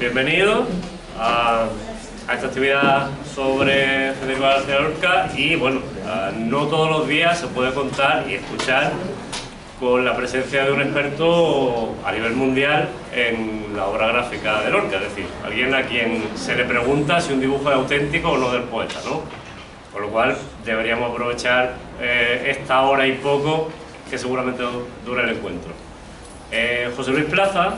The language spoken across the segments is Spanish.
bienvenidos a esta actividad sobre Federico García Lorca y bueno, no todos los días se puede contar y escuchar con la presencia de un experto a nivel mundial en la obra gráfica de Lorca, es decir, alguien a quien se le pregunta si un dibujo es auténtico o no del poeta, ¿no? Con lo cual deberíamos aprovechar esta hora y poco que seguramente dura el encuentro. José Luis Plaza,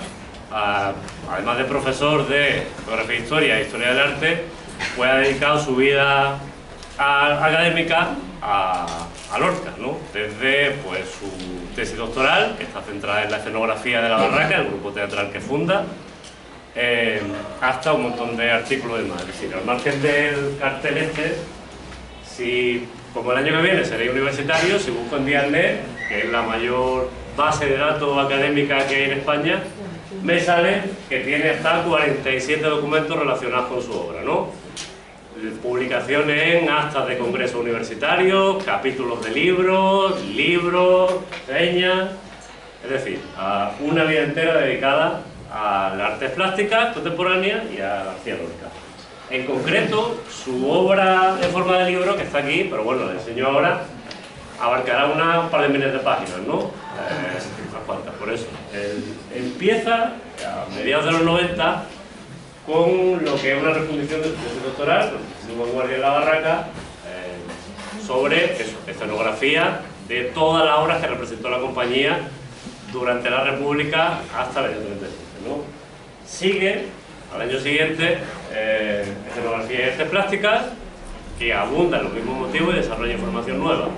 además de profesor de Geografía e Historia e Historia del Arte, pues ha dedicado su vida académica a Lorca, ¿no? Desde pues, su tesis doctoral, que está centrada en la escenografía de La Barraca, el grupo teatral que funda, hasta un montón de artículos y demás. Es decir, al margen del cartel este, si, como el año que viene seréis universitarios, si busco en Dialnet, que es la mayor base de datos académica que hay en España, me sale que tiene hasta 47 documentos relacionados con su obra, ¿no? Publicaciones en actas de congresos universitarios, capítulos de libros, reseñas, es decir, una vida entera dedicada a las artes plásticas contemporáneas y a García Lorca. En concreto, su obra en forma de libro, que está aquí, pero bueno, la enseño ahora, abarcará un par de miles de páginas, ¿no? Unas cuantas, por eso. Empieza a mediados de los 90 con lo que es una refundición de su tesis doctoral, de Vanguardia en La Barraca, sobre eso, escenografía de todas las obras que representó la compañía durante la República hasta el año 37, ¿no? Sigue, al año siguiente, escenografía y artes plásticas, que abundan los mismos motivos y desarrolla información nueva.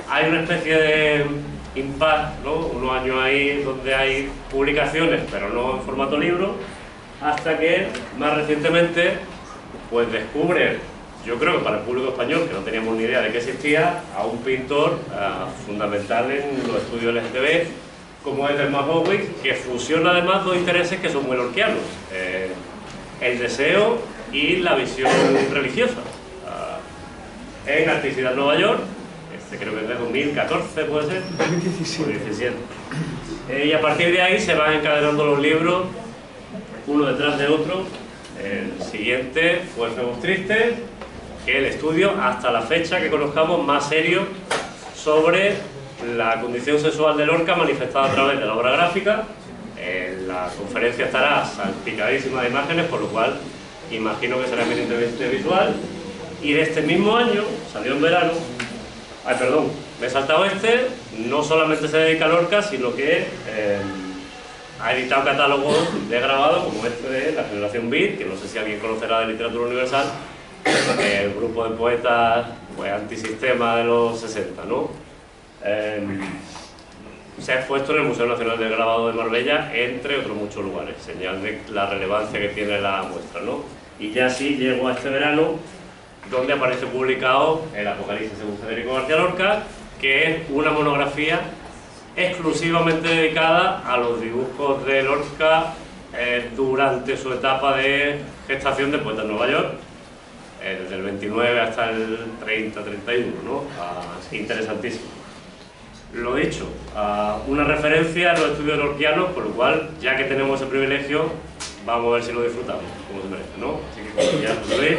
Hay una especie de impasse, ¿no? Unos años ahí donde hay publicaciones, pero no en formato libro, hasta que más recientemente pues descubre, yo creo que para el público español, que no teníamos ni idea de que existía, a un pintor fundamental en los estudios LGTB, como es Delmas Bowick, que fusiona además dos intereses que son muy lorquianos, el deseo y la visión religiosa. En Articidad en Nueva York, creo que es de 2014, puede ser, 2017. Y a partir de ahí se van encadenando los libros uno detrás de otro. El siguiente fue Febus Tristes, que es el estudio hasta la fecha que conozcamos más serio sobre la condición sexual de Lorca manifestada a través de la obra gráfica. La conferencia estará salpicadísima de imágenes, por lo cual imagino que será eminentemente visual. Y de este mismo año, salió en verano, me he saltado no solamente se dedica a Lorca, sino que ha editado catálogos de grabado como este de la Generación Beat, que no sé si alguien conocerá de Literatura Universal, el grupo de poetas pues, antisistema de los 60, ¿no? Se ha expuesto en el Museo Nacional del Grabado de Marbella, entre otros muchos lugares, señal de la relevancia que tiene la muestra, ¿no? Y ya sí llego a este verano, donde aparece publicado el Apocalipsis según Federico García Lorca, que es una monografía exclusivamente dedicada a los dibujos de Lorca durante su etapa de gestación de poeta en Nueva York, desde el 29 hasta el 30-31, ¿no? Interesantísimo. Lo dicho, una referencia a los estudios lorquianos, por lo cual, ya que tenemos ese privilegio, vamos a ver si lo disfrutamos, como se merece, ¿no? Así que como ya lo veis.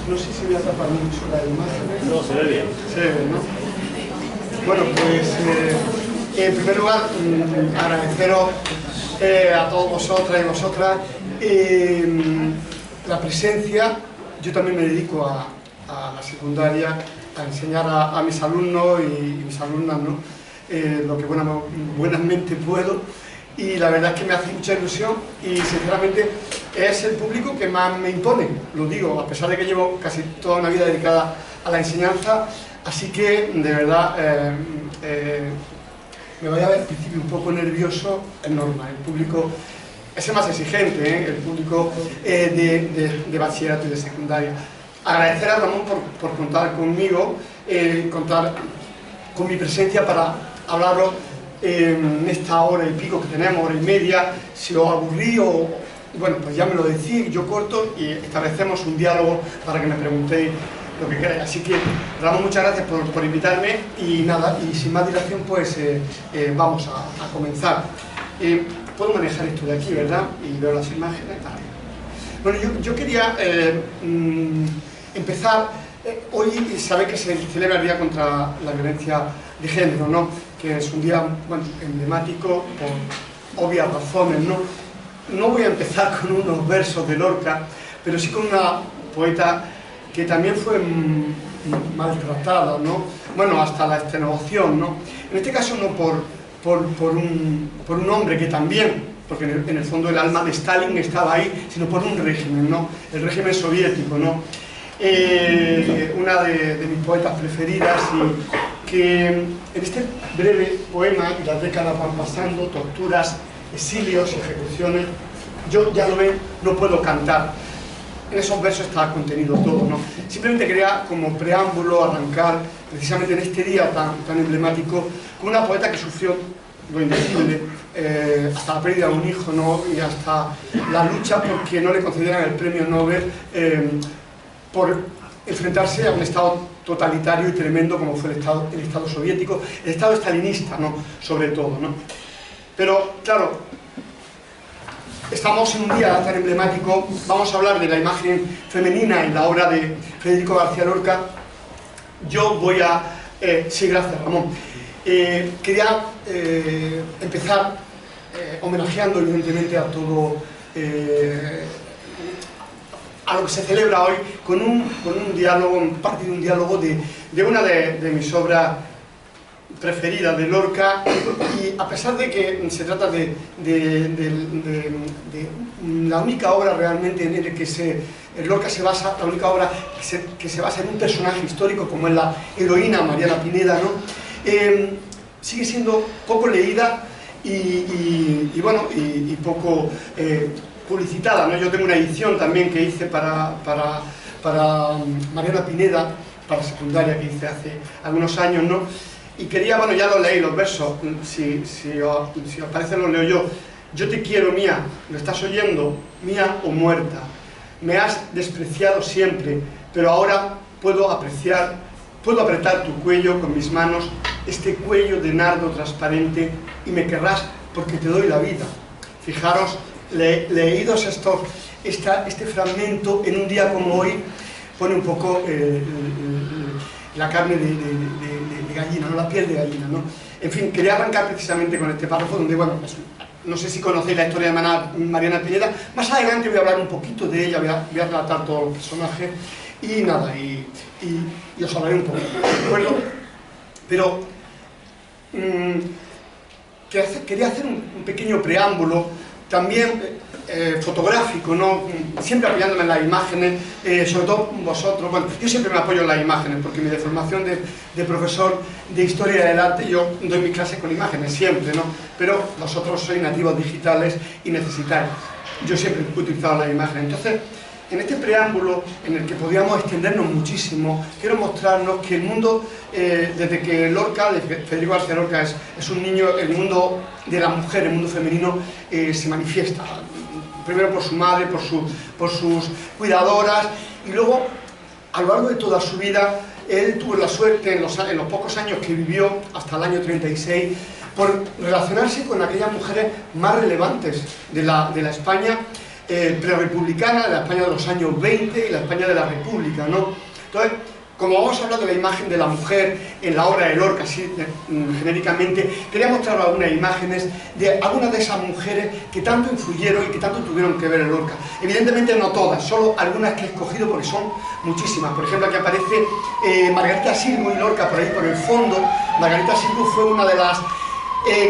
No sé si voy a tapar mucho la imagen. No, se ve bien. Se ve, ¿no? Bueno, pues en primer lugar, agradeceros a todos vosotras y vosotras la presencia. Yo también me dedico a la secundaria, a enseñar a mis alumnos y mis alumnas, ¿no? Lo que buenamente puedo. Y la verdad es que me hace mucha ilusión y sinceramente es el público que más me impone, lo digo, a pesar de que llevo casi toda una vida dedicada a la enseñanza, así que de verdad me voy a ver al principio un poco nervioso, es normal, el público es el más exigente, el público de bachillerato y de secundaria. Agradecer a Ramón por contar conmigo, contar con mi presencia para hablaros en esta hora y pico que tenemos, hora y media. Si os aburrí bueno, pues ya me lo decís, yo corto y establecemos un diálogo para que me preguntéis lo que queráis. Así que, Ramón, muchas gracias por invitarme y nada, y sin más dilación, pues vamos a comenzar. Puedo manejar esto de aquí, ¿verdad? Y veo las imágenes. Vale. Bueno, yo quería empezar. Hoy sabéis que se celebra el Día contra la Violencia de Género, ¿no? Que es un día, bueno, emblemático por obvias razones, ¿no? No voy a empezar con unos versos de Lorca, pero sí con una poeta que también fue maltratada, ¿no? Bueno, hasta la extenuación, ¿no? En este caso no por un hombre que también, porque en el fondo el alma de Stalin estaba ahí, sino por un régimen, ¿no? El régimen soviético, ¿no? Una de mis poetas preferidas, y que en este breve poema, y las décadas van pasando, torturas, exilios, ejecuciones, yo, ya lo ven, no puedo cantar. En esos versos está contenido todo, ¿no? Simplemente quería, como preámbulo, arrancar precisamente en este día tan emblemático con una poeta que sufrió lo indecible, hasta la pérdida de un hijo, ¿no? Y hasta la lucha porque no le concedieran el premio Nobel por enfrentarse a un estado totalitario y tremendo como fue el estado soviético, el estado estalinista, ¿no? Sobre todo, ¿no? Pero, claro, estamos en un día tan emblemático, vamos a hablar de la imagen femenina en la obra de Federico García Lorca. Yo voy a... sí, gracias, Ramón. Quería empezar homenajeando evidentemente a todo... a lo que se celebra hoy con un diálogo, parte de un diálogo de una de mis obras preferidas de Lorca, y a pesar de que se trata de la única obra realmente en la que Lorca se basa, la única obra que se basa en un personaje histórico como es la heroína Mariana Pineda, ¿no? Sigue siendo poco leída y bueno, y poco publicitada, ¿no? Yo tengo una edición también que hice para Mariana Pineda, para secundaria, que hice hace algunos años, ¿no? Y quería, bueno, ya lo leí, los versos, si os parece los leo yo. Yo te quiero, mía, ¿lo estás oyendo? Mía o muerta. Me has despreciado siempre, pero ahora puedo apretar tu cuello con mis manos, este cuello de nardo transparente, y me querrás porque te doy la vida. Fijaros, leídos este fragmento en un día como hoy, pone un poco la carne de gallina, ¿no? La piel de gallina, ¿no? En fin, quería arrancar precisamente con este párrafo donde, bueno, pues, no sé si conocéis la historia de Mariana Pineda. Más adelante voy a hablar un poquito de ella, voy a relatar todos los personajes y nada, y os hablaré un poco, ¿de acuerdo? Pero quería hacer un pequeño preámbulo, también fotográfico, ¿no? Siempre apoyándome en las imágenes, sobre todo vosotros. Bueno, yo siempre me apoyo en las imágenes porque mi deformación de profesor de Historia del Arte, yo doy mis clases con imágenes siempre, ¿no? Pero vosotros sois nativos digitales y necesitáis. Yo siempre he utilizado las imágenes. Entonces, en este preámbulo, en el que podíamos extendernos muchísimo, quiero mostrarnos que el mundo, desde que Lorca, Federico García Lorca es un niño, el mundo de la mujer, el mundo femenino, se manifiesta. Primero por su madre, por sus cuidadoras, y luego, a lo largo de toda su vida, él tuvo la suerte, en los pocos años que vivió, hasta el año 36, por relacionarse con aquellas mujeres más relevantes de la España prerepublicana, de la España de los años 20 y la España de la República, ¿no? Entonces, como vamos a hablar de la imagen de la mujer en la obra de Lorca, así genéricamente, quería mostrar algunas imágenes de algunas de esas mujeres que tanto influyeron y que tanto tuvieron que ver en Lorca. Evidentemente no todas, solo algunas que he escogido porque son muchísimas. Por ejemplo, aquí aparece Margarita Sirgu y Lorca por ahí por el fondo. Margarita Sirgu fue una de las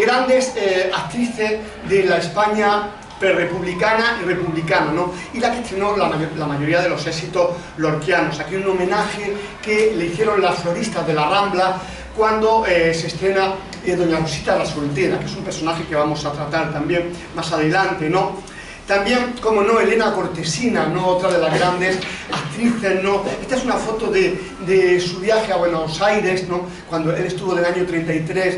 grandes actrices de la España prerepublicana y republicana, ¿no? Y la que estrenó la mayoría de los éxitos lorquianos. Aquí un homenaje que le hicieron las floristas de la Rambla cuando se estrena Doña Rosita la Soltera, que es un personaje que vamos a tratar también más adelante, ¿no? También, como no, Elena Cortesina, ¿no? Otra de las grandes actrices, ¿no? Esta es una foto de su viaje a Buenos Aires, ¿no? Cuando él estuvo del año 33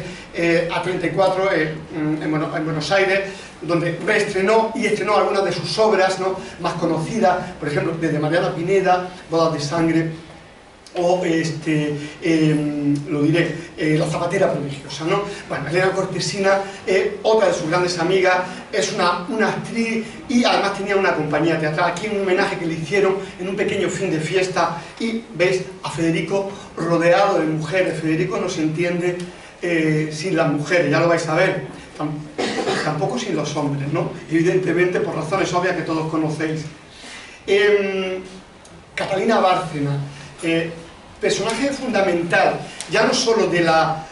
a 34 en Buenos Aires, donde reestrenó y estrenó algunas de sus obras, ¿no? Más conocidas, por ejemplo, desde Mariana Pineda, Bodas de Sangre, o lo diré, La zapatera prodigiosa, ¿no? Bueno, Elena Cortesina, otra de sus grandes amigas, es una actriz y además tenía una compañía teatral. Aquí un homenaje que le hicieron en un pequeño fin de fiesta y veis a Federico rodeado de mujeres. Federico no se entiende sin las mujeres, ya lo vais a ver, tampoco sin los hombres, ¿no? Evidentemente por razones obvias que todos conocéis. Catalina Bárcena, personaje fundamental, ya no solo de la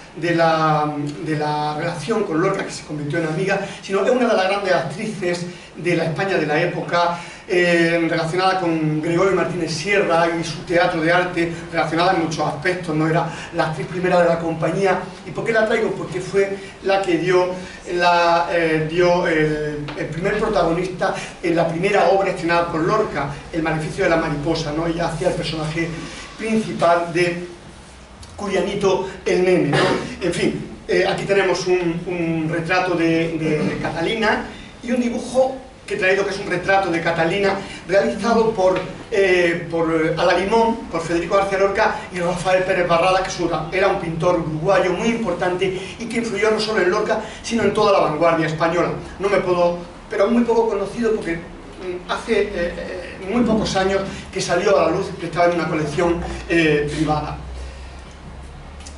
relación con Lorca, que se convirtió en amiga, sino es una de las grandes actrices de la España de la época, relacionada con Gregorio Martínez Sierra y su teatro de arte, relacionada en muchos aspectos, no era la actriz primera de la compañía. ¿Y por qué la traigo? Porque fue la que dio el primer protagonista en la primera obra estrenada por Lorca, El maleficio de la mariposa, ¿no? Ella hacía el personaje principal de Curianito el nene, ¿no? En fin, aquí tenemos un retrato de Catalina y un dibujo que he traído, que es un retrato de Catalina realizado por Alalimón, por Federico García Lorca y Rafael Pérez Barrada, que era un pintor uruguayo muy importante y que influyó no solo en Lorca, sino en toda la vanguardia española. No me puedo, pero muy poco conocido porque hace muy pocos años que salió a la luz, que estaba en una colección privada.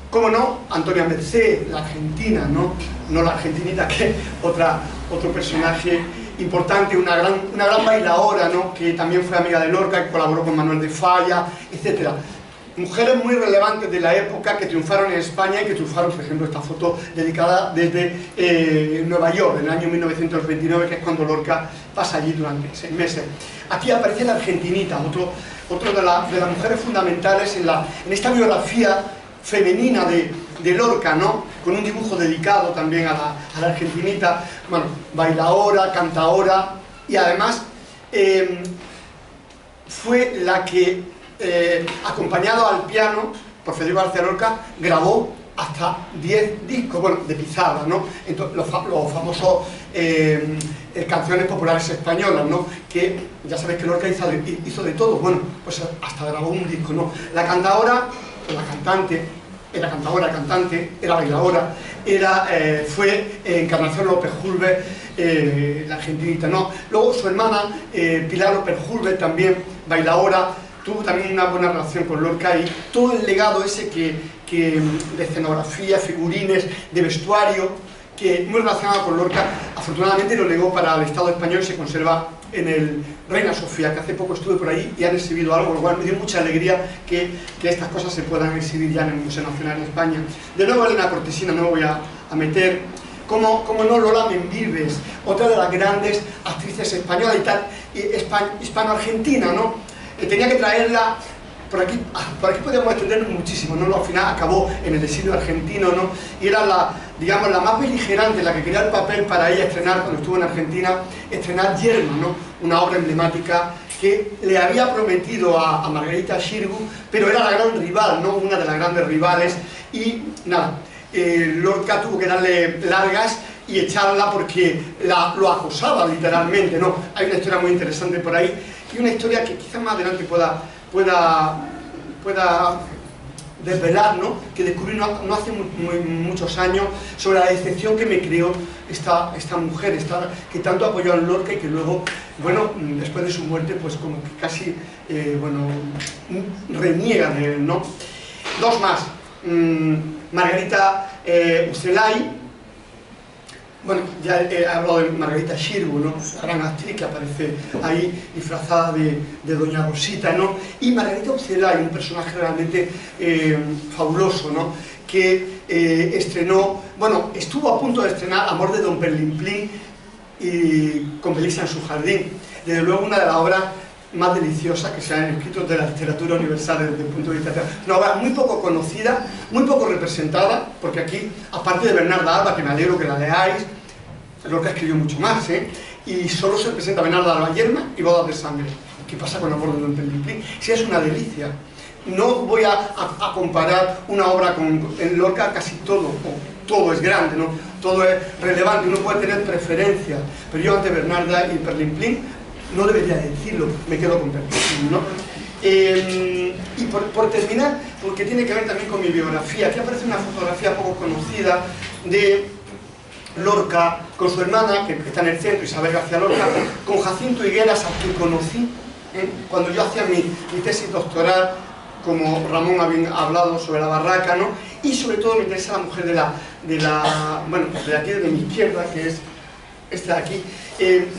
Cómo no, Antonia Mercé, la argentina, no la argentinita, que otro personaje importante, una gran bailaora, ¿no? Que también fue amiga de Lorca, que colaboró con Manuel de Falla, etc. Mujeres muy relevantes de la época que triunfaron en España y que triunfaron, por ejemplo, esta foto dedicada desde Nueva York, en el año 1929, que es cuando Lorca pasa allí durante 6 meses. Aquí aparece la argentinita, otro de las mujeres fundamentales en esta biografía femenina de Lorca, ¿no? Con un dibujo dedicado también a la argentinita, bueno, bailaora, cantaora, y además fue la que, acompañado al piano por Federico García Lorca, grabó hasta 10 discos, bueno, de pizarra, ¿no? Entonces, los famosos canciones populares españolas, ¿no? Que ya sabéis que Lorca hizo de todo, bueno, pues hasta grabó un disco, ¿no? La cantaora, la cantante, era cantadora, cantante, era bailadora, fue Encarnación López Julve, la argentinita, ¿no? Luego su hermana, Pilar López Julve, también bailadora, tuvo también una buena relación con Lorca y todo el legado ese de escenografía, figurines, de vestuario, que muy relacionado con Lorca, afortunadamente lo legó para el Estado español y se conserva en el Reina Sofía, que hace poco estuve por ahí y han exhibido algo, lo cual me dio mucha alegría que estas cosas se puedan exhibir ya en el Museo Nacional de España. De nuevo Elena Cortesina, no me voy a meter, como no, Lola Membrives, otra de las grandes actrices españolas hispano-argentina, ¿no? Tenía que traerla. Por aquí podíamos extendernos muchísimo, ¿no? Al final acabó en el exilio argentino, ¿no? Y era digamos, la más beligerante, la que quería el papel para ella estrenar, cuando estuvo en Argentina, estrenar Yerma, ¿no? Una obra emblemática que le había prometido a Margarita Xirgu, pero era la gran rival, ¿no? Una de las grandes rivales, y nada, Lorca tuvo que darle largas y echarla porque lo acosaba literalmente, ¿no? Hay una historia muy interesante por ahí, y una historia que quizás más adelante pueda desvelar, ¿no? Que descubrí no hace muchos años, sobre la decepción que me creó esta mujer, que tanto apoyó a Lorca y que luego, bueno, después de su muerte, pues como que casi, bueno, reniega de él, ¿no? Dos más, Margarita Ucelay. Bueno, ya he hablado de Margarita Xirgu, ¿no? La gran actriz que aparece ahí disfrazada de Doña Rosita, ¿no? Y Margarita Ucelay, un personaje realmente fabuloso, ¿no? Que estrenó, bueno, estuvo a punto de estrenar Amor de Don Perlimplín y con Belisa en su jardín. Desde luego una de las obras más deliciosas que se han escrito de la literatura universal desde el punto de vista teatral. Una obra muy poco conocida, muy poco representada, porque aquí, aparte de Bernarda Alba, que me alegro que la leáis, Lorca escribió mucho más, y solo se presenta Bernarda Alba, Yerma y Bodas de Sangre. ¿Qué pasa con Amor de Don Perlimplín? Sí, es una delicia. No voy a comparar una obra en Lorca, casi todo es grande, ¿no? Todo es relevante, uno puede tener preferencias, pero yo ante Bernarda y Perlimplín no debería decirlo, me quedo con Perlimplín, ¿no? Y por terminar, porque tiene que ver también con mi biografía, aquí aparece una fotografía poco conocida de Lorca con su hermana, que está en el centro, Isabel García Lorca, con Jacinto Higueras, a quien conocí cuando yo hacía mi tesis doctoral, como Ramón había hablado sobre la barraca, ¿no? Y sobre todo me interesa la mujer bueno, de aquí, de mi izquierda, que es esta de aquí,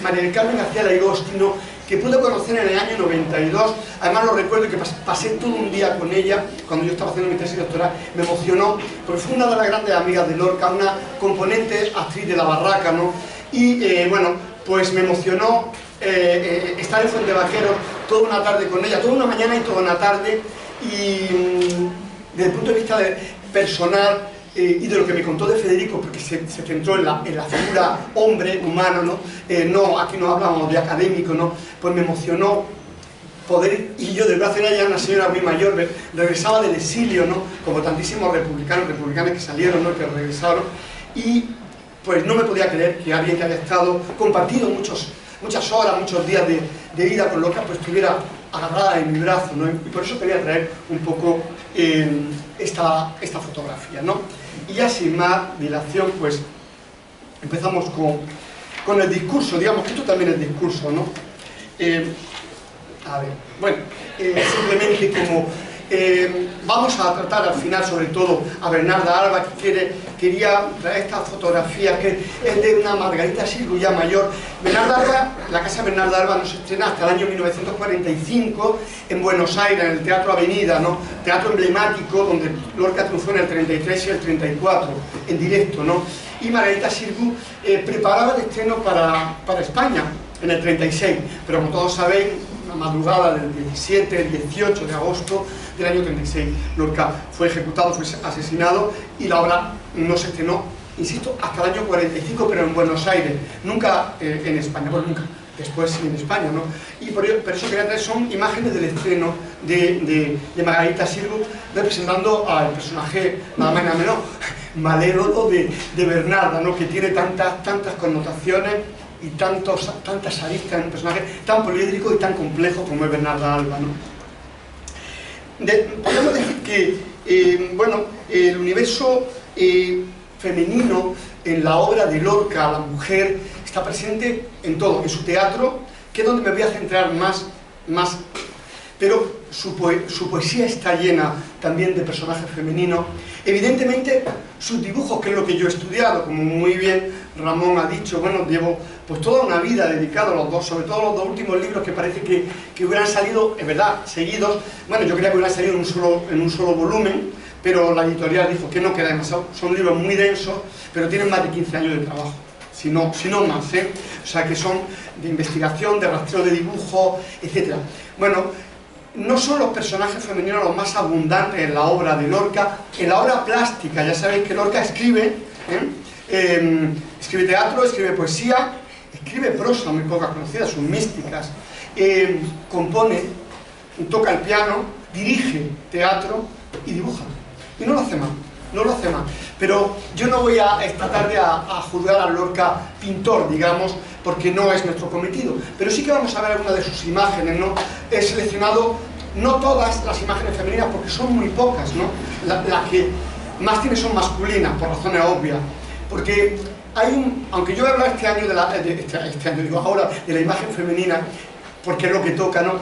María del Carmen García Laigostino, que pude conocer en el año 92, además lo recuerdo que pasé todo un día con ella, cuando yo estaba haciendo mi tesis doctoral, me emocionó, porque fue una de las grandes amigas de Lorca, una componente actriz de la barraca, ¿no? Y bueno, pues me emocionó estar en Fuentevaqueros toda una tarde con ella, toda una mañana y toda una tarde, y desde el punto de vista personal, y de lo que me contó de Federico, porque se centró en la figura hombre, humano, ¿no? Aquí no hablamos de académico, ¿no? Pues me emocionó poder, y yo desde hace ya una señora muy mayor, regresaba del exilio, ¿no? Como tantísimos republicanas que salieron, ¿no? Que regresaron, y pues no me podía creer que alguien que había estado, compartido muchas horas, muchos días de vida con Lorca, pues estuviera agarrada en mi brazo, ¿no? Y por eso quería traer un poco esta fotografía, ¿no? Y ya sin más dilación, pues empezamos con el discurso, digamos que esto también es discurso, ¿no? A ver, bueno, simplemente como vamos a tratar al final sobre todo a Bernarda Alba, que quería traer esta fotografía que es de una Margarita Sirgu ya mayor. Bernarda Alba, la casa Bernarda Alba no se estrena hasta el año 1945 en Buenos Aires, en el Teatro Avenida, ¿no? Teatro emblemático donde Lorca triunfó en el 33 y el 34 en directo, ¿no? Y Margarita Sirgu preparaba el estreno para España en el 36, pero como todos sabéis, la madrugada del 17, el 18 de agosto del año 36, Lorca fue ejecutado, fue asesinado, y la obra no se estrenó, insisto, hasta el año 45, pero en Buenos Aires, nunca en España, bueno, nunca, después sí en España, ¿no? Y por eso quería traer, son imágenes del estreno de Margarita Sirgu, representando al personaje, nada más y nada menos, malévolo de Bernarda, ¿no? Que tiene tantas connotaciones y tantas aristas en un personaje tan poliédrico y tan complejo como es Bernarda Alba, ¿no? Podemos decir que bueno, el universo femenino en la obra de Lorca, la mujer, está presente en todo, en su teatro, que es donde me voy a centrar más, pero su poesía está llena también de personajes femeninos. Evidentemente, sus dibujos, que es lo que yo he estudiado, como muy bien Ramón ha dicho, bueno, llevo pues toda una vida dedicada a los dos, sobre todo los dos últimos libros que parece que hubieran salido, es verdad, seguidos. Bueno, yo creía que hubieran salido en un solo volumen, pero la editorial dijo que no queda demasiado. Son libros muy densos, pero tienen más de 15 años de trabajo, si no más, ¿eh? O sea, que son de investigación, de rastreo de dibujo, etc. Bueno, no son los personajes femeninos los más abundantes en la obra de Lorca, en la obra plástica. Ya sabéis que Lorca escribe, escribe teatro, escribe poesía, escribe prosa, muy pocas conocidas, sus místicas, compone, toca el piano, dirige teatro y dibuja. Y no lo hace mal, no lo hace mal. Pero yo no voy esta tarde a juzgar a Lorca pintor, digamos, porque no es nuestro cometido. Pero sí que vamos a ver algunas de sus imágenes, ¿no? He seleccionado no todas las imágenes femeninas porque son muy pocas, ¿no? Las que más tiene son masculinas, por razones obvias. Porque hay aunque yo voy a hablar este año ahora de la imagen femenina, porque es lo que toca, ¿no?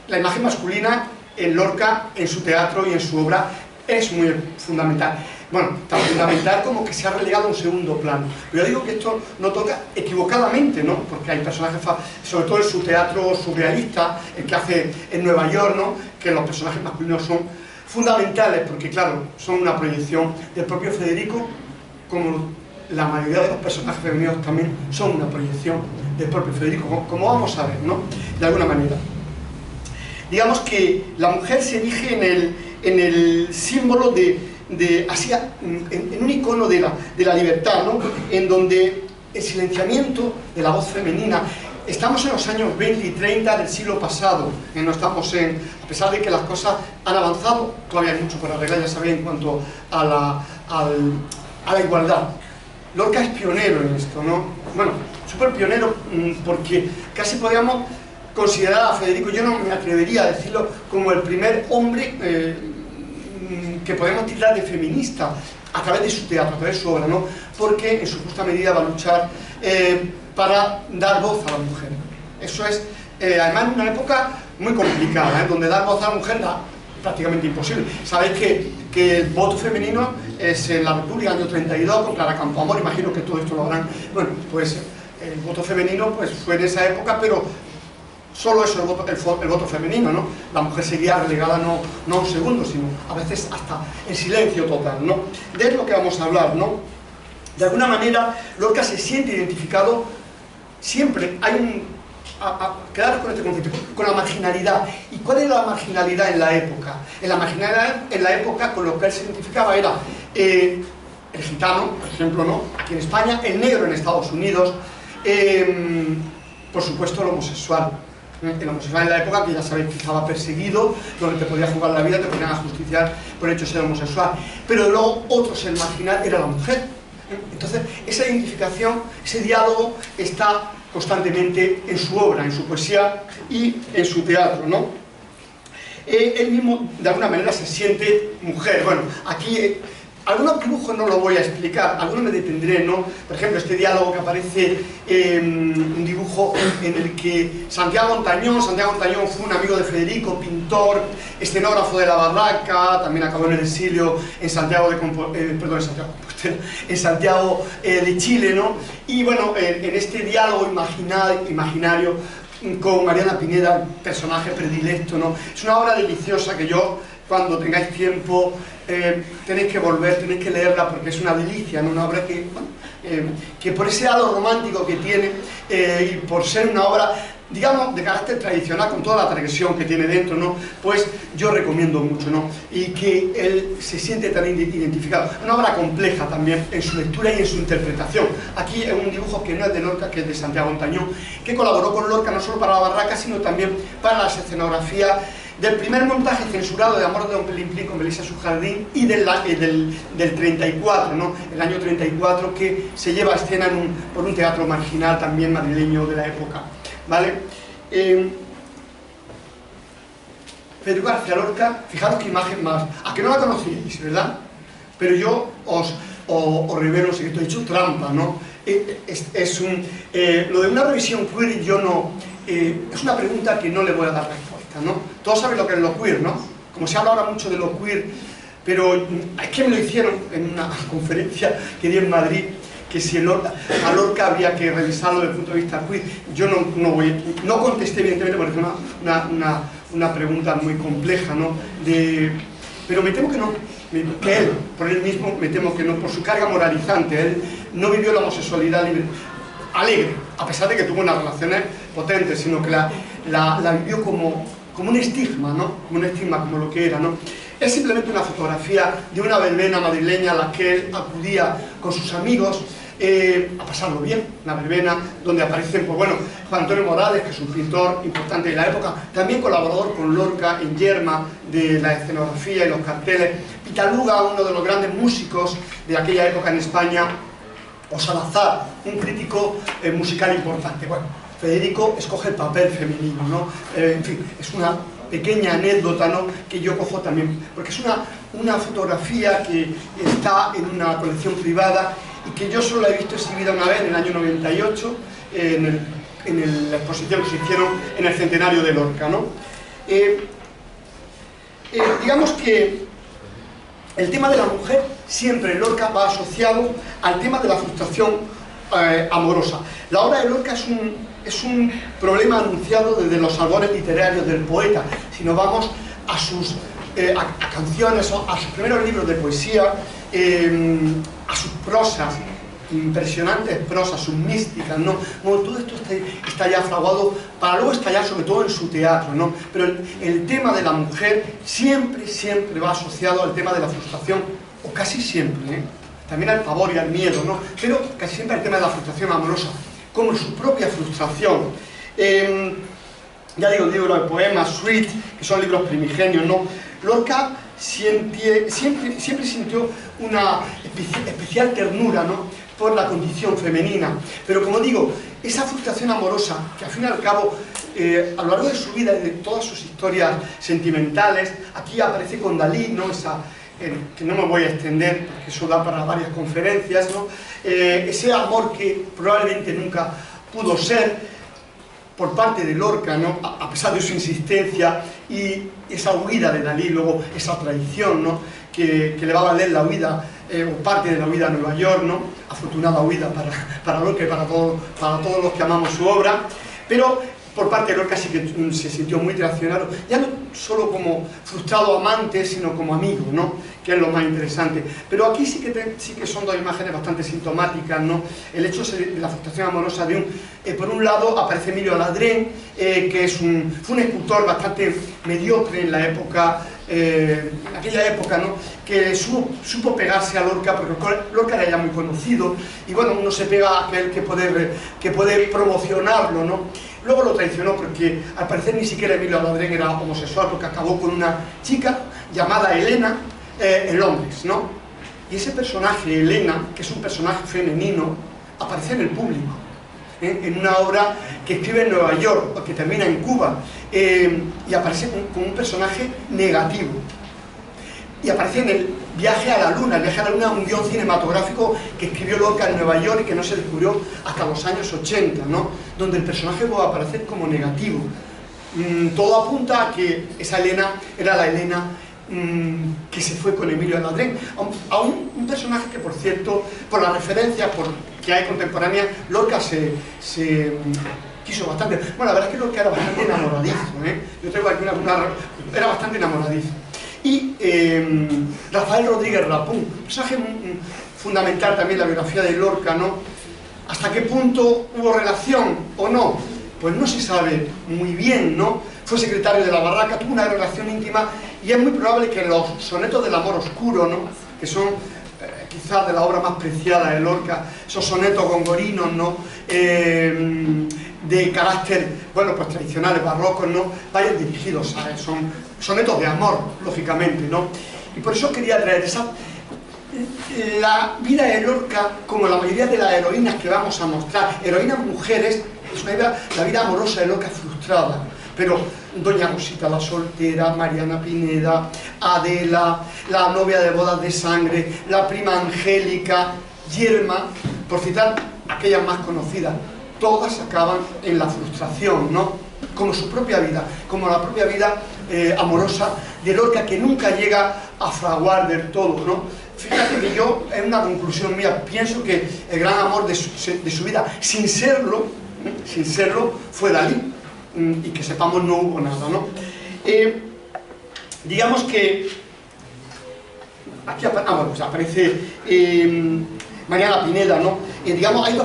La imagen masculina en Lorca, en su teatro y en su obra, es muy fundamental. Bueno, tan fundamental como que se ha relegado a un segundo plano. Pero yo digo que esto no toca equivocadamente, ¿no? Porque hay personajes, sobre todo en su teatro surrealista, el que hace en Nueva York, ¿no? Que los personajes masculinos son fundamentales, porque claro, son una proyección del propio Federico, como la mayoría de los personajes femeninos también son una proyección del propio Federico, como vamos a ver, ¿no? De alguna manera. Digamos que la mujer se erige en el símbolo en un icono de la libertad, ¿no? En donde el silenciamiento de la voz femenina. Estamos en los años 20 y 30 del siglo pasado, no estamos a pesar de que las cosas han avanzado, todavía hay mucho por arreglar, ya sabéis, en cuanto a la igualdad. Lorca es pionero en esto, ¿no? Bueno, súper pionero, porque casi podríamos considerar a Federico, yo no me atrevería a decirlo como el primer hombre que podemos tildar de feminista a través de su teatro, a través de su obra, ¿no? Porque en su justa medida va a luchar para dar voz a la mujer. Eso es, además, en una época muy complicada, donde dar voz a la mujer era prácticamente imposible. Sabéis que el voto femenino es en la República, año 32, con Clara Campoamor, imagino que todo esto lo habrán. Bueno, pues el voto femenino pues, fue en esa época, pero solo eso, el voto femenino, ¿no? La mujer seguía relegada no a un segundo, sino a veces hasta en silencio total, ¿no? De lo que vamos a hablar, ¿no? De alguna manera, Lorca se siente identificado, siempre hay quedar con este concepto, con la marginalidad. ¿Y cuál era la marginalidad en la época? En la marginalidad en la época con lo que él se identificaba era el gitano, por ejemplo, ¿no? Aquí en España, el negro en Estados Unidos, por supuesto el homosexual. El homosexual en la época, que ya sabéis que estaba perseguido, donde te podías jugar la vida, te ponían a justiciar por el hecho de ser homosexual. Pero luego otros, el marginal era la mujer. Entonces, esa identificación, ese diálogo está constantemente en su obra, en su poesía y en su teatro, ¿no? Él mismo, de alguna manera, se siente mujer. Bueno, aquí algunos dibujos no lo voy a explicar, algunos me detendré, ¿no? Por ejemplo, este diálogo que aparece, un dibujo en el que Santiago Ontañón fue un amigo de Federico, pintor, escenógrafo de la Barraca, también acabó en el exilio en Santiago de Chile, ¿no? Y bueno, en este diálogo imaginario con Mariana Pineda, personaje predilecto, ¿no? Es una obra deliciosa que yo, cuando tengáis tiempo, tenéis que volver, tenéis que leerla porque es una delicia, ¿no? Una obra que, bueno, que por ese halo romántico que tiene y por ser una obra, digamos, de carácter tradicional, con toda la tradición que tiene dentro, ¿no? Pues yo recomiendo mucho, ¿no? Y que él se siente tan identificado. Una obra compleja también en su lectura y en su interpretación. Aquí es un dibujo que no es de Lorca, que es de Santiago Ontañón, que colaboró con Lorca no solo para la Barraca, sino también para las escenografías del primer montaje censurado de Amor de Don Plimplín con Belisa su jardín y del 34, ¿no? El año 34, que se lleva a escena por un teatro marginal también madrileño de la época, ¿vale? Federico García Lorca, fijaros qué imagen más, a que no la conocíais, ¿verdad? Pero yo os revelo un secreto, he hecho trampa, ¿no? Lo de una revisión queer yo no, es una pregunta que no le voy a dar respuesta, ¿no? Todos saben lo que es lo queer, ¿no? Como se habla ahora mucho de lo queer, pero es que me lo hicieron en una conferencia que di en Madrid, que si a Lorca había que revisarlo desde el punto de vista queer. Yo no contesté, evidentemente, porque es una pregunta muy compleja, ¿no? Pero me temo que no, que él, por él mismo, me temo que no, por su carga moralizante. Él no vivió la homosexualidad alegre, a pesar de que tuvo unas relaciones potentes, sino que la vivió como un estigma, ¿no? Como un estigma, como lo que era, ¿no? Es simplemente una fotografía de una verbena madrileña a la que él acudía con sus amigos a pasarlo bien, una verbena donde aparecen, pues bueno, Juan Antonio Morales, que es un pintor importante de la época, también colaborador con Lorca en Yerma de la escenografía y los carteles, Pitaluga, uno de los grandes músicos de aquella época en España, o Salazar, un crítico musical importante. Bueno, Federico escoge el papel femenino, ¿no? En fin, es una pequeña anécdota, ¿no?, que yo cojo también, porque es una fotografía que está en una colección privada y que yo solo la he visto exhibida una vez en el año 98 en la exposición que se hicieron en el centenario de Lorca, ¿no? Digamos que el tema de la mujer siempre en Lorca va asociado al tema de la frustración amorosa. La obra de Lorca es un problema anunciado desde los albores literarios del poeta. Si nos vamos a sus canciones, a sus primeros libros de poesía, a sus prosas, impresionantes prosas, sus místicas, ¿no? Bueno, todo esto está ya fraguado para luego estallar sobre todo en su teatro, ¿no? Pero el tema de la mujer siempre va asociado al tema de la frustración, o casi siempre, ¿eh? También al pavor y al miedo, ¿no? Pero casi siempre al tema de la frustración amorosa, como su propia frustración. Ya digo, libros de poemas, Sweet, que son libros primigenios, ¿no? Lorca siempre sintió una especial ternura, ¿no?, por la condición femenina. Pero como digo, esa frustración amorosa, que al fin y al cabo a lo largo de su vida y de todas sus historias sentimentales, aquí aparece con Dalí, ¿no? Que no me voy a extender porque eso da para varias conferencias, ¿no? Ese amor que probablemente nunca pudo ser por parte de Lorca, ¿no? A pesar de su insistencia, y esa huida de Dalí, luego esa traición, ¿no? que le va a valer la huida, o parte de la huida a Nueva York, ¿no? Afortunada huida para Lorca y para todos los que amamos su obra, pero por parte de Lorca sí que se sintió muy traicionado, ya no solo como frustrado amante, sino como amigo, ¿no? Que es lo más interesante. Pero aquí sí que son dos imágenes bastante sintomáticas, ¿no? El hecho de la frustración amorosa de por un lado aparece Emilio Ladrén, que fue un escultor bastante mediocre en la época, en aquella época, ¿no? Que supo pegarse a Lorca, porque Lorca era ya muy conocido, y bueno, uno se pega a aquel que puede promocionarlo, ¿no? Luego lo traicionó porque al parecer ni siquiera Emilio Ladrén era homosexual, porque acabó con una chica llamada Elena en Londres, ¿no? Y ese personaje, Elena, que es un personaje femenino, aparece en el público, en una obra que escribe en Nueva York, que termina en Cuba, y aparece como un personaje negativo. Y aparece en el Viaje a la Luna. El Viaje a la Luna es un guión cinematográfico que escribió Lorca en Nueva York y que no se descubrió hasta los años 80, ¿no? Donde el personaje va a aparecer como negativo. Todo apunta a que esa Elena era la Elena que se fue con Emilio Ladrén, a un personaje que, por cierto, por las referencias que hay contemporáneas, Lorca se quiso bastante. Bueno, la verdad es que Lorca era bastante enamoradizo, Yo traigo aquí era bastante enamoradizo. Y Rafael Rodríguez Rapún, personaje fundamental también en la biografía de Lorca, ¿no? ¿Hasta qué punto hubo relación o no? Pues no se sabe muy bien, ¿no? Fue secretario de la Barraca, tuvo una relación íntima, y es muy probable que los sonetos del amor oscuro, ¿no? Que son quizás de la obra más preciada de Lorca, esos sonetos gongorinos, ¿no? De carácter, bueno, pues tradicionales, barrocos, ¿no? Vayan dirigidos a son sonetos de amor, lógicamente, ¿no? Y por eso quería traer la vida de Lorca, como la mayoría de las heroínas que vamos a mostrar, heroínas mujeres, es la vida amorosa de Lorca frustrada, pero Doña Rosita la soltera, Mariana Pineda, Adela, la novia de bodas de sangre, la prima Angélica, Yerma, por citar aquellas más conocidas, todas acaban en la frustración, ¿no? Como su propia vida, como la propia vida amorosa de Lorca, que nunca llega a fraguar del todo, ¿no? Fíjate que yo, en una conclusión mía, pienso que el gran amor de su vida, sin serlo, fue Dalí, y que sepamos no hubo nada, ¿no? Digamos que aquí pues aparece Mariana Pineda, ¿no? Digamos, hay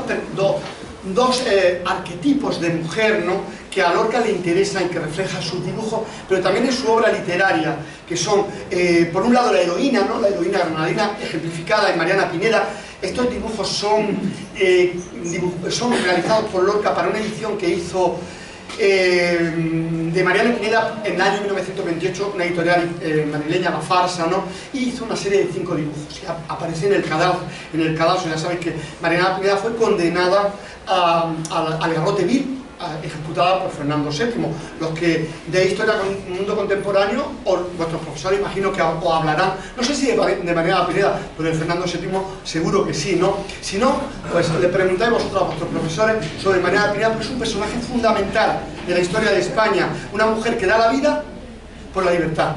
dos arquetipos de mujer, ¿no? Que a Lorca le interesan y que refleja sus dibujos, pero también en su obra literaria, que son, por un lado, la heroína, ¿no? La heroína granadina, ejemplificada en Mariana Pineda. Estos dibujos son realizados por Lorca para una edición que hizo de Mariana Pineda en el año 1928, una editorial madrileña, La Farsa, ¿no? Y hizo una serie de 5 dibujos, que aparece en el cadalso. Ya sabéis que Mariana Pineda fue condenada al garrote vil, ejecutada por Fernando VII. Los que de historia del mundo contemporáneo, o vuestros profesores, imagino que os hablarán, no sé si de Mariana Pineda, pero de Fernando VII seguro que sí, ¿no? Si no, pues le preguntáis vosotros a vuestros profesores sobre Mariana Pineda, porque es un personaje fundamental de la historia de España, una mujer que da la vida por la libertad,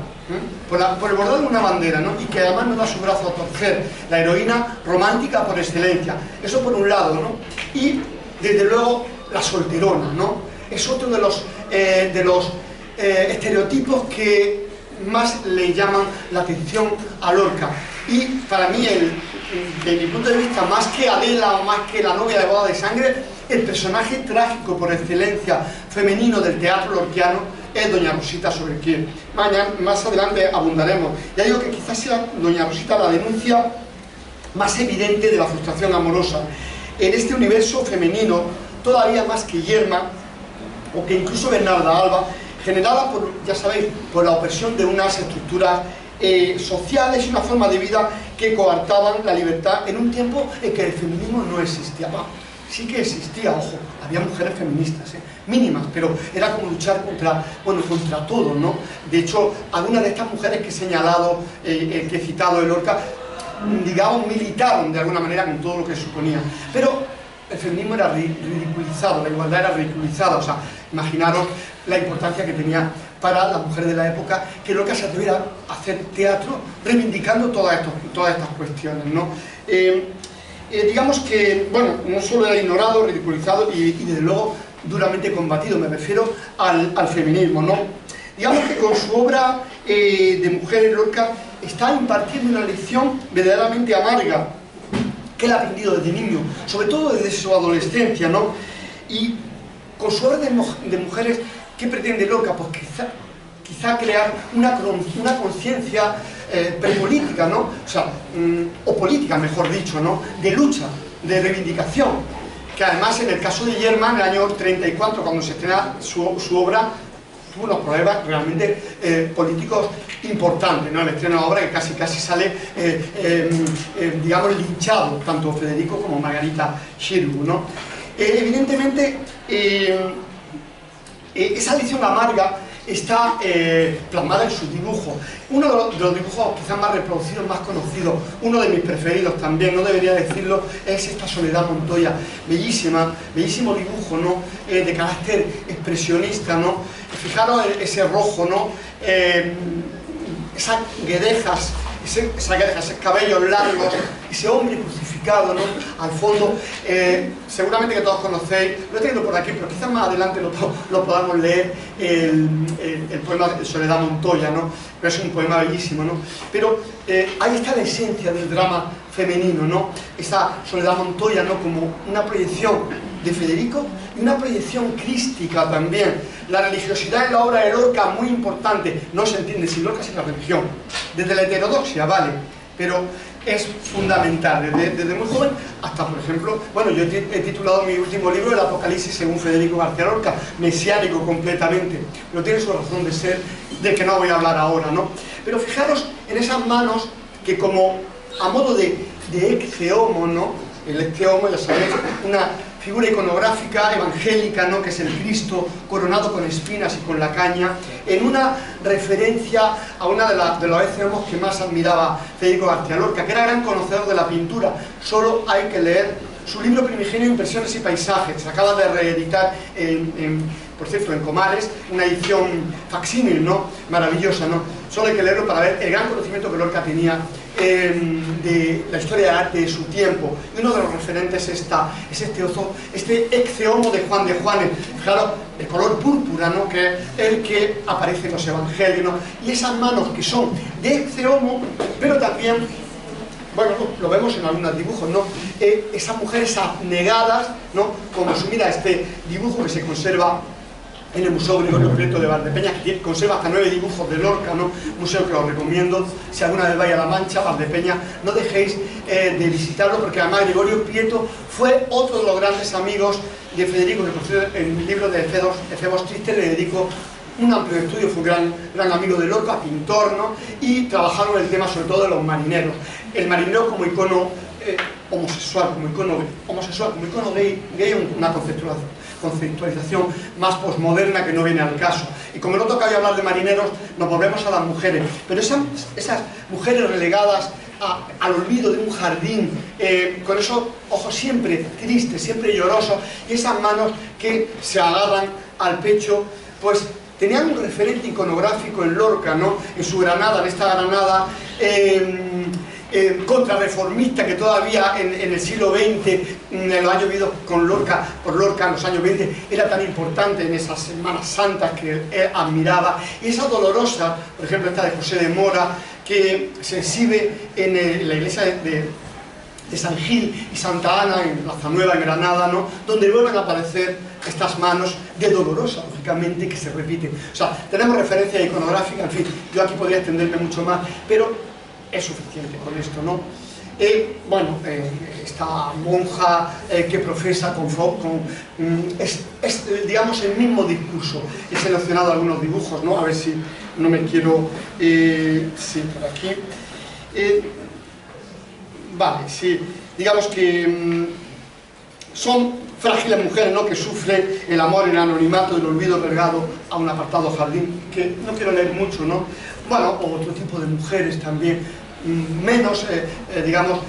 por el bordado de una bandera, ¿no? Y que además no da su brazo a torcer, la heroína romántica por excelencia. Eso por un lado, ¿no? Y desde luego la solterona, ¿no? Es otro de los estereotipos que más le llaman la atención a Lorca. Y para mí, de mi punto de vista, más que Adela o más que la novia de boda de sangre, el personaje trágico por excelencia femenino del teatro lorquiano es Doña Rosita, sobre quien más adelante abundaremos. Ya digo que quizás sea Doña Rosita la denuncia más evidente de la frustración amorosa. En este universo femenino, todavía más que Yerma, o que incluso Bernarda Alba, generada por, ya sabéis, por la opresión de unas estructuras sociales y una forma de vida que coartaban la libertad en un tiempo en que el feminismo no existía. sí que existía, ojo, había mujeres feministas, mínimas, pero era como luchar contra, bueno, contra todo, ¿no? De hecho, algunas de estas mujeres que he señalado, que he citado de Lorca, digamos, militaron de alguna manera con todo lo que suponía. Pero el feminismo era ridiculizado, la igualdad era ridiculizada, o sea, imaginaros la importancia que tenía para las mujeres de la época que Lorca se atreviera a hacer teatro reivindicando todas estas cuestiones, ¿no? Digamos que, bueno, no solo era ignorado, ridiculizado y desde luego duramente combatido, me refiero al feminismo, ¿no? Digamos que con su obra de Mujeres, Lorca está impartiendo una lección verdaderamente amarga que él ha aprendido desde niño, sobre todo desde su adolescencia, ¿no? Y con su obra de Mujeres, ¿qué pretende Lorca? Pues quizá crear una conciencia prepolítica, ¿no? O sea, o política, mejor dicho, ¿no? De lucha, de reivindicación, que además en el caso de Yerma, en el año 34, cuando se estrena su obra, tuvo unos problemas realmente políticos importantes, ¿no? El estreno de la obra que casi sale, digamos, linchado, tanto Federico como Margarita Xirgu, ¿no? Evidentemente, esa lección amarga está plasmada en sus dibujos. Uno de los dibujos quizás más reproducidos, más conocidos, uno de mis preferidos también, no debería decirlo, es esta Soledad Montoya, bellísima, bellísimo dibujo, ¿no? De carácter expresionista, ¿no? Fijaros ese rojo, ¿no? Esas guedejas, esos cabellos largos, ese hombre crucificado, ¿no? Al fondo, seguramente que todos conocéis, lo he tenido por aquí, pero quizás más adelante lo podamos leer, el poema de Soledad Montoya, ¿no? Pero es un poema bellísimo, ¿no? Pero ahí está la esencia del drama femenino, ¿no? Esa Soledad Montoya, ¿no? Como una proyección de Federico y una proyección crística también. La religiosidad en la obra de Lorca, muy importante, no se entiende sin Lorca sin la religión. Desde la heterodoxia, vale, pero es fundamental, desde muy joven hasta, por ejemplo, bueno, yo he titulado mi último libro El Apocalipsis según Federico García Lorca, mesiánico completamente, pero tiene su razón de ser, de que no voy a hablar ahora, ¿no? Pero fijaros en esas manos que como a modo de ecce homo, ¿no? El ecce homo, ya sabéis, una figura iconográfica evangélica, ¿no? Que es el Cristo coronado con espinas y con la caña, en una referencia a una de los ecce homos que más admiraba Federico García Lorca, que era gran conocedor de la pintura. Solo hay que leer su libro primigenio Impresiones y Paisajes, se acaba de reeditar por cierto, en Comares, una edición facsímil, ¿no? Maravillosa, ¿no? Solo hay que leerlo para ver el gran conocimiento que Lorca tenía de la historia del arte de su tiempo. Y uno de los referentes es este ecce homo de Juan de Juanes. Claro, el color púrpura, ¿no? Que es el que aparece en los evangelios, ¿no? Y esas manos que son de ecce homo, pero también, bueno, lo vemos en algunos dibujos, ¿no? Esas mujeres abnegadas, ¿no? Como si mira este dibujo que se conserva en el Museo Gregorio Prieto de Valdepeñas, que conserva hasta 9 dibujos de Lorca, ¿no? Museo que os recomiendo, si alguna vez vais a La Mancha, Valdepeñas, no dejéis de visitarlo, porque además Gregorio Prieto fue otro de los grandes amigos de Federico, que por cierto, en el libro de Efebos Triste le dedico un amplio estudio, fue un gran amigo de Lorca, pintor, ¿no? Y trabajaron el tema sobre todo de los marineros. El marinero como icono homosexual, como icono gay, una conceptualización más posmoderna que no viene al caso. Y como no toca hoy hablar de marineros, nos volvemos a las mujeres. Pero esas mujeres relegadas al olvido de un jardín, con esos ojos siempre tristes, siempre llorosos, y esas manos que se agarran al pecho, pues tenían un referente iconográfico en Lorca, ¿no? En su Granada, en esta Granada contrarreformista que todavía en el siglo XX, en los años vividos por Lorca en los años 20, era tan importante en esas Semanas Santas que él admiraba. Y esa dolorosa, por ejemplo, esta de José de Mora, que se exhibe en la iglesia de San Gil y Santa Ana, en Plaza Nueva, en Granada, ¿no? Donde vuelven a aparecer estas manos de Dolorosa, lógicamente, que se repiten. O sea, tenemos referencia iconográfica, en fin, yo aquí podría extenderme mucho más, pero es suficiente con esto, ¿no? Bueno, esta monja que profesa digamos, el mismo discurso. He seleccionado algunos dibujos, ¿no? A ver si no me quiero... sí, por aquí. Vale, sí, digamos que son frágiles mujeres, ¿no?, que sufren el amor y el anonimato del olvido regado a un apartado jardín, que no quiero leer mucho, ¿no? Bueno, o otro tipo de mujeres también, menos, digamos,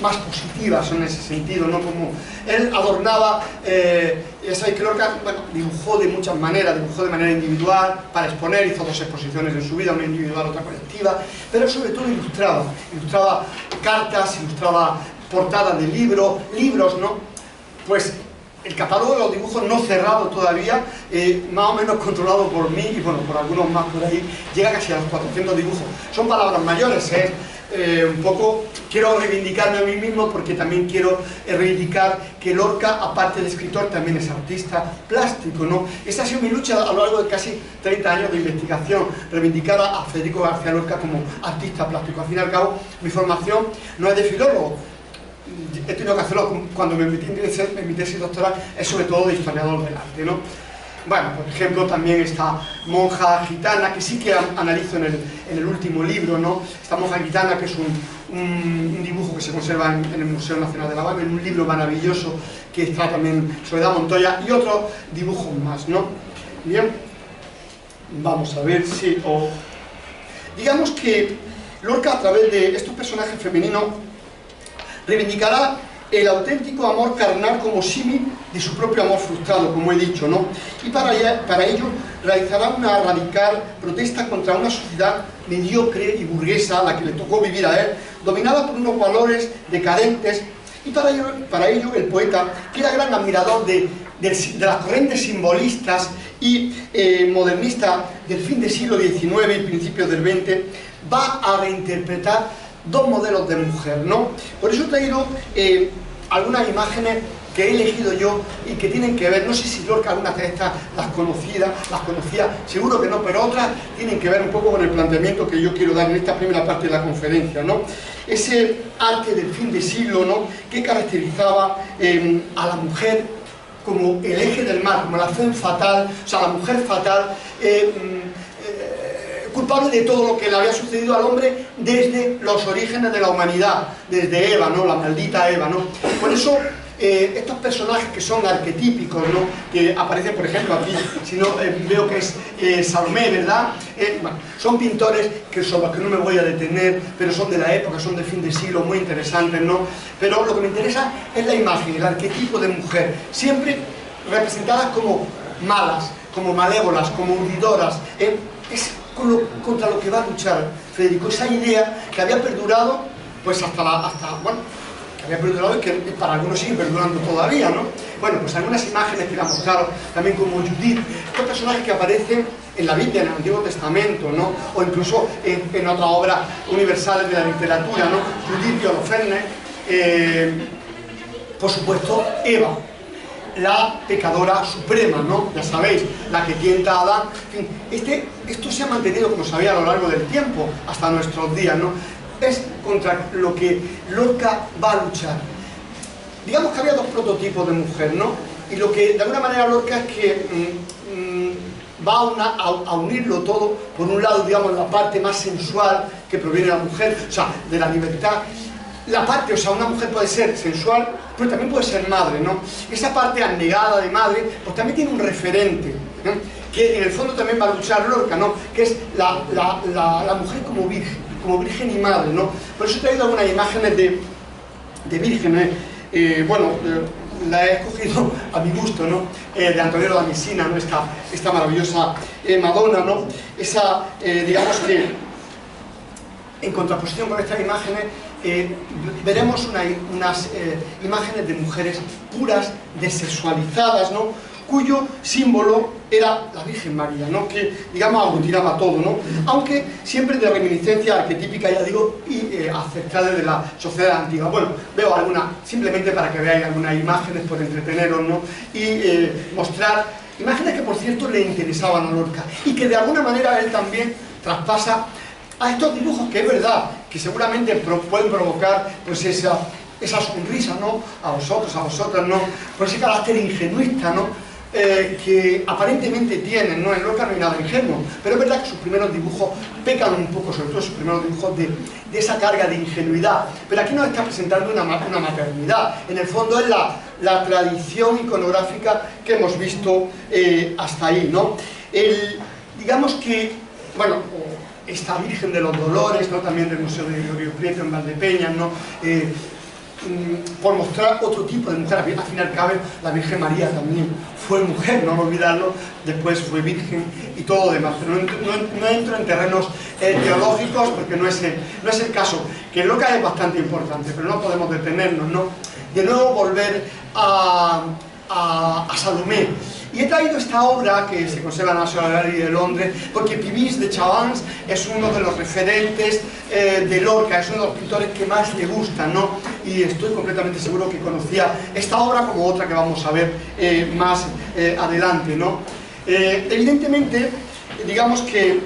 más positivas en ese sentido, ¿no? Como él adornaba, ya sabéis que Lorca, bueno, dibujó de muchas maneras, dibujó de manera individual, para exponer, hizo 2 exposiciones en su vida, una individual, otra colectiva, pero sobre todo ilustraba cartas, ilustraba portadas de libros, ¿no? Pues el catálogo de los dibujos no cerrado todavía, más o menos controlado por mí y bueno, por algunos más por ahí, llega casi a los 400 dibujos. Son palabras mayores, un poco quiero reivindicarme a mí mismo porque también quiero reivindicar que Lorca, aparte de escritor, también es artista plástico, ¿no? Esa ha sido mi lucha a lo largo de casi 30 años de investigación, reivindicar a Federico García Lorca como artista plástico. Al fin y al cabo, mi formación no es de filólogo. He tenido que hacerlo cuando me metí en mi tesis doctoral, es sobre todo de historiador del arte, ¿no? Bueno, por ejemplo, también esta monja gitana, que sí que analizo en el último libro, ¿no? Esta monja gitana, que es un dibujo que se conserva en el Museo Nacional de La Habana, en un libro maravilloso que está también Soledad Montoya, y otros dibujos más, ¿no? Bien, vamos a ver si... Digamos que Lorca, a través de estos personajes femeninos, reivindicará el auténtico amor carnal como símil de su propio amor frustrado, como he dicho, ¿no? Y para ello realizará una radical protesta contra una sociedad mediocre y burguesa a la que le tocó vivir a él, dominada por unos valores decadentes, y para ello el poeta, que era gran admirador de las corrientes simbolistas y modernistas del fin del siglo XIX y principios del XX, va a reinterpretar 2 modelos de mujer, ¿no? Por eso he traído algunas imágenes que he elegido yo y que tienen que ver, no sé si Lorca algunas de estas las conocía, seguro que no, pero otras tienen que ver un poco con el planteamiento que yo quiero dar en esta primera parte de la conferencia, ¿no? Ese arte del fin de siglo, ¿no?, que caracterizaba a la mujer como el eje del mal, como la femme fatal, o sea, la mujer fatal, culpable de todo lo que le había sucedido al hombre desde los orígenes de la humanidad, desde Eva, ¿no?, la maldita Eva, ¿no? Por eso estos personajes que son arquetípicos, ¿no?, que aparecen, por ejemplo, aquí, si no, veo que es Salomé, ¿verdad? Bueno, son pintores sobre los que no me voy a detener, pero son de la época, son del fin de siglo, muy interesantes, ¿no? Pero lo que me interesa es la imagen, el arquetipo de mujer, siempre representadas como malas, como malévolas, como hundidoras, es contra lo que va a luchar Federico, esa idea que había perdurado, pues bueno, que había perdurado y que para algunos sigue perdurando todavía, ¿no? Bueno, pues algunas imágenes que la mostraron, también como Judith, estos personajes que aparecen en la Biblia, en el Antiguo Testamento, ¿no? O incluso en otras obras universales de la literatura, ¿no? Judith y Holoferne, por supuesto, Eva, la pecadora suprema, ¿no? Ya sabéis, la que tienta a Adán. En fin, esto se ha mantenido, como sabéis, a lo largo del tiempo, hasta nuestros días, ¿no? Es contra lo que Lorca va a luchar. Digamos que había 2 prototipos de mujer, ¿no? Y lo que, de alguna manera, Lorca es que va a unirlo todo, por un lado, digamos, la parte más sensual que proviene de la mujer, o sea, de la libertad. La parte, o sea, una mujer puede ser sensual, pero también puede ser madre, ¿no? Esa parte abnegada de madre, pues también tiene un referente, ¿no?, que en el fondo también va a luchar Lorca, ¿no?, que es la mujer como virgen y madre, ¿no? Por eso he traído algunas imágenes de vírgenes, bueno, la he escogido a mi gusto, ¿no?, de Antonio Damisina, ¿no?, esta maravillosa Madonna, ¿no? Esa, digamos que, en contraposición con estas imágenes, veremos unas imágenes de mujeres puras, desexualizadas, ¿no?, cuyo símbolo era la Virgen María, ¿no?, que, digamos, aglutinaba todo, ¿no?, aunque siempre de reminiscencia arquetípica, ya digo, y ancestral de la sociedad antigua. Bueno, veo algunas, simplemente para que veáis algunas imágenes por entreteneros, ¿no?, y mostrar imágenes que, por cierto, le interesaban a Lorca, y que de alguna manera él también traspasa a estos dibujos, que es verdad, que seguramente pueden provocar, pues, esa sonrisa, ¿no?, a vosotros, a vosotras, ¿no?, por ese carácter ingenuista, ¿no?, que aparentemente tienen, ¿no? En Lorca no hay nada ingenuo, pero es verdad que sus primeros dibujos pecan un poco, sobre todo sus primeros dibujos, de esa carga de ingenuidad. Pero aquí nos está presentando una maternidad. En el fondo es la tradición iconográfica que hemos visto hasta ahí, ¿no? Digamos que, bueno, esta Virgen de los Dolores, ¿no? También del Museo de Gregorio Prieto en Valdepeñas, ¿no? Por mostrar otro tipo de mujer. Al fin y al cabo, la Virgen María también fue mujer, no olvidarlo, después fue virgen y todo lo demás, pero no entro en terrenos teológicos porque no es el caso, que en Lorca es bastante importante, pero no podemos detenernos, ¿no? De nuevo volver a Salomé. Y he traído esta obra que se conserva en la National Gallery de Londres porque Pibis de Chavans es uno de los referentes de Lorca, es uno de los pintores que más le gustan, ¿no? Y estoy completamente seguro que conocía esta obra como otra que vamos a ver más adelante, ¿no? Evidentemente, digamos que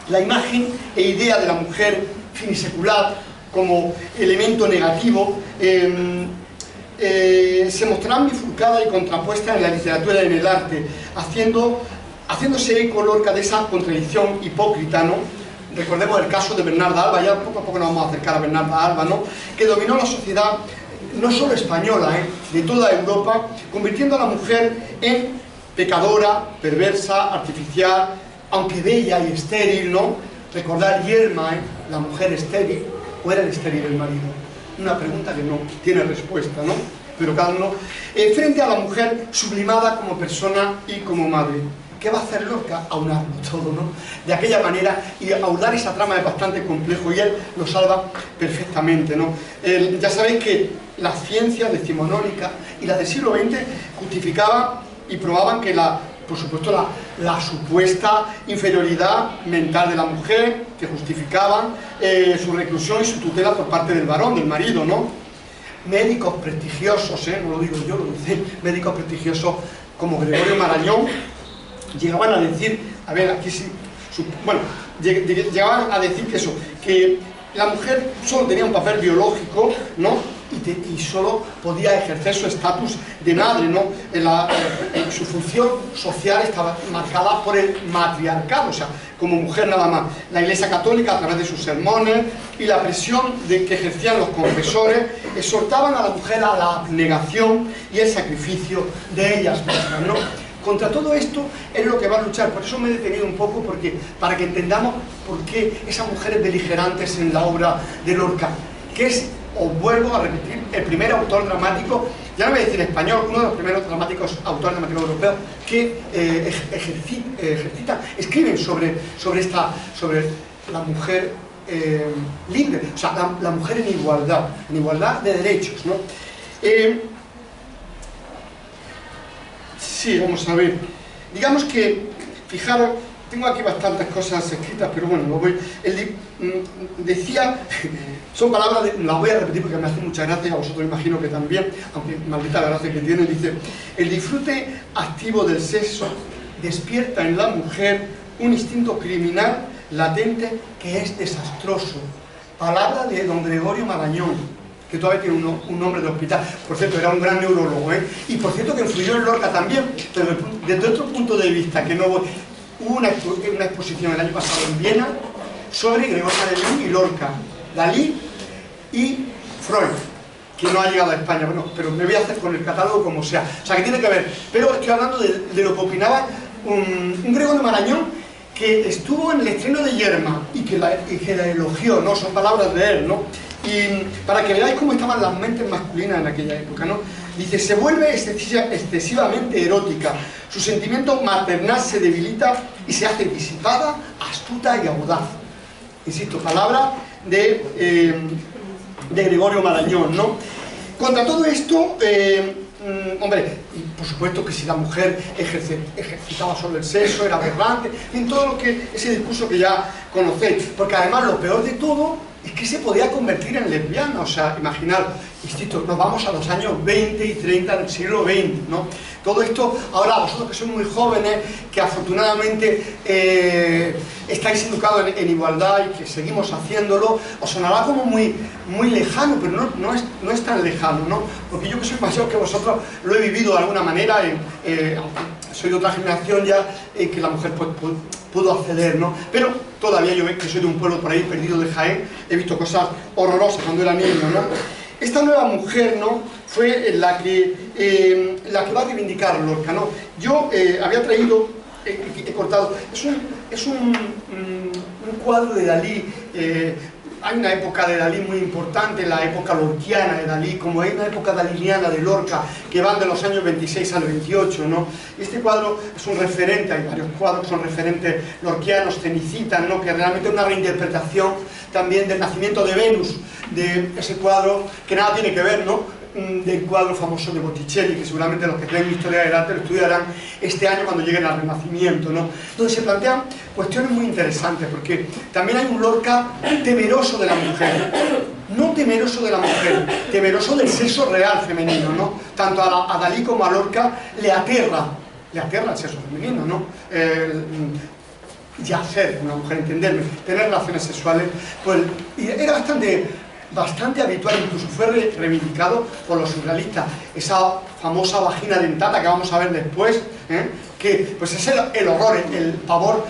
la imagen e idea de la mujer finisecular como elemento negativo se mostrarán bifurcadas y contrapuestas en la literatura y en el arte, haciéndose eco Lorca de esa contradicción hipócrita, ¿no? Recordemos el caso de Bernarda Alba, ya poco a poco nos vamos a acercar a Bernarda Alba, ¿no? Que dominó la sociedad, no solo española, de toda Europa, convirtiendo a la mujer en pecadora, perversa, artificial, aunque bella y estéril, ¿no? Recordar Yerma, la mujer estéril, ¿o era el estéril el marido? Una pregunta que no tiene respuesta, ¿no? Pero cada uno, frente a la mujer sublimada como persona y como madre. ¿Qué va a hacer Lorca? Aunarlo todo, ¿no? De aquella manera, y aunar esa trama es bastante complejo y él lo salva perfectamente, ¿no? Ya sabéis que la ciencia decimonónica y la del siglo XX justificaban y probaban que por supuesto la supuesta inferioridad mental de la mujer, que justificaban su reclusión y su tutela por parte del varón, del marido, ¿no? Médicos prestigiosos, no lo digo yo, lo dicen médicos prestigiosos como Gregorio Marañón, llegaban a decir, a ver, aquí sí, bueno, llegaban a decir que eso, que la mujer solo tenía un papel biológico, ¿no? Y solo podía ejercer su estatus de madre, ¿no? Su función social estaba marcada por el matriarcado, o sea, como mujer nada más. La Iglesia Católica, a través de sus sermones y la presión que ejercían los confesores, exhortaban a la mujer a la abnegación y el sacrificio de ellas mismas, ¿no? Contra todo esto es lo que va a luchar, por eso me he detenido un poco, porque para que entendamos por qué esas mujeres beligerantes en la obra de Lorca, que es, os vuelvo a repetir, el primer autor dramático, ya no voy a decir español, uno de los primeros autores dramáticos europeos que escriben sobre la mujer libre, o sea, la mujer en igualdad de derechos, ¿no? Sí, vamos a ver. Digamos que, fijaros, tengo aquí bastantes cosas escritas, pero bueno, decía, son palabras, las voy a repetir porque me hace mucha gracia, a vosotros imagino que también, aunque maldita la gracia que tiene, dice: el disfrute activo del sexo despierta en la mujer un instinto criminal latente que es desastroso. Palabra de don Gregorio Marañón, que todavía tiene un nombre de hospital. Por cierto, era un gran neurólogo, y por cierto que influyó en Lorca también, pero desde otro punto de vista, que no voy... Hubo una exposición el año pasado en Viena sobre Gregorio Marañón y Lorca, Dalí y Freud, que no ha llegado a España, bueno, pero me voy a hacer con el catálogo como sea. O sea, que tiene que ver, pero estoy hablando de lo que opinaba un Gregorio Marañón que estuvo en el estreno de Yerma y que la elogió, ¿no? Son palabras de él, ¿no? Y para que veáis cómo estaban las mentes masculinas en aquella época, ¿no? Dice: se vuelve excesivamente erótica, su sentimiento maternal se debilita y se hace disipada, astuta y audaz. Insisto, palabra de Gregorio Marañón, ¿no? Contra todo esto, hombre, por supuesto que si la mujer ejercitaba solo el sexo, era aberrante, en todo ese discurso que ya conocéis, porque además lo peor de todo es que se podía convertir en lesbiana, o sea, imaginar, insisto, nos vamos a los años 20 y 30 del siglo XX, ¿no? Todo esto, ahora vosotros que sois muy jóvenes, que afortunadamente estáis educados en igualdad y que seguimos haciéndolo, os sonará como muy lejano, pero no es tan lejano, ¿no? Porque yo que soy mayor que vosotros lo he vivido de alguna manera, soy de otra generación ya, que la mujer pudo acceder, ¿no? Pero todavía yo que soy de un pueblo por ahí perdido de Jaén, he visto cosas horrorosas cuando era niño, ¿no? Esta nueva mujer, ¿no?, fue la que va a reivindicar Lorca, ¿no? Yo había traído, he cortado, es un cuadro de Dalí. Hay una época de Dalí muy importante, la época lorquiana de Dalí, como hay una época daliniana de Lorca, que van de los años 26 al 28, ¿no? Este cuadro es un referente, hay varios cuadros que son referentes lorquianos, Cenicitas, ¿no?, que realmente es una reinterpretación también del nacimiento de Venus, de ese cuadro que nada tiene que ver, ¿no?, del cuadro famoso de Botticelli, que seguramente los que creen historia del arte lo estudiarán este año cuando lleguen al Renacimiento, ¿no? Donde se plantean cuestiones muy interesantes, porque también hay un Lorca temeroso de la mujer, no temeroso de la mujer, temeroso del sexo real femenino, ¿no? Tanto a Dalí como a Lorca le aterra el sexo femenino, ¿no? Yacer, una mujer, entenderme, tener relaciones sexuales, pues y era bastante habitual, incluso fue reivindicado por los surrealistas, esa famosa vagina dentata que vamos a ver después, que pues es el horror, el pavor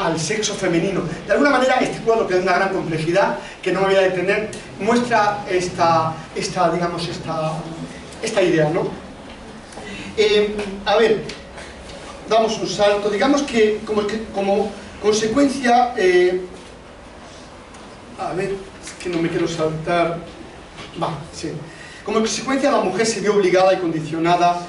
al sexo femenino. De alguna manera este cuadro, que es de una gran complejidad, que no me voy a detener, muestra esta idea, ¿no? A ver, damos un salto, digamos que como consecuencia, a ver, que no me quiero saltar, sí. Como consecuencia la mujer se vio obligada y condicionada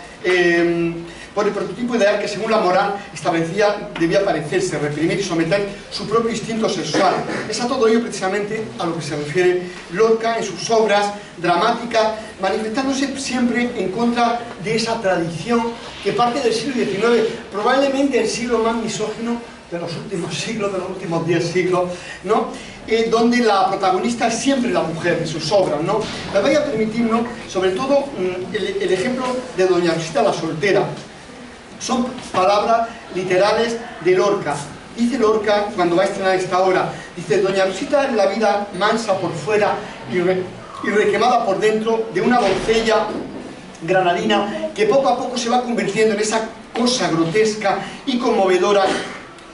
por el prototipo ideal que según la moral establecía debía parecerse, reprimir y someter su propio instinto sexual. Es a todo ello precisamente a lo que se refiere Lorca en sus obras dramáticas, manifestándose siempre en contra de esa tradición que parte del siglo XIX, probablemente el siglo más misógino de los últimos siglos, de los últimos 10 siglos, ¿no? Donde la protagonista es siempre la mujer en sus obras, ¿no? Me voy a permitir, ¿no?, sobre todo el ejemplo de Doña Rosita la soltera. Son palabras literales de Lorca. Dice Lorca, cuando va a estrenar esta obra, dice: Doña Rosita es la vida mansa por fuera y requemada por dentro de una doncella granadina que poco a poco se va convirtiendo en esa cosa grotesca y conmovedora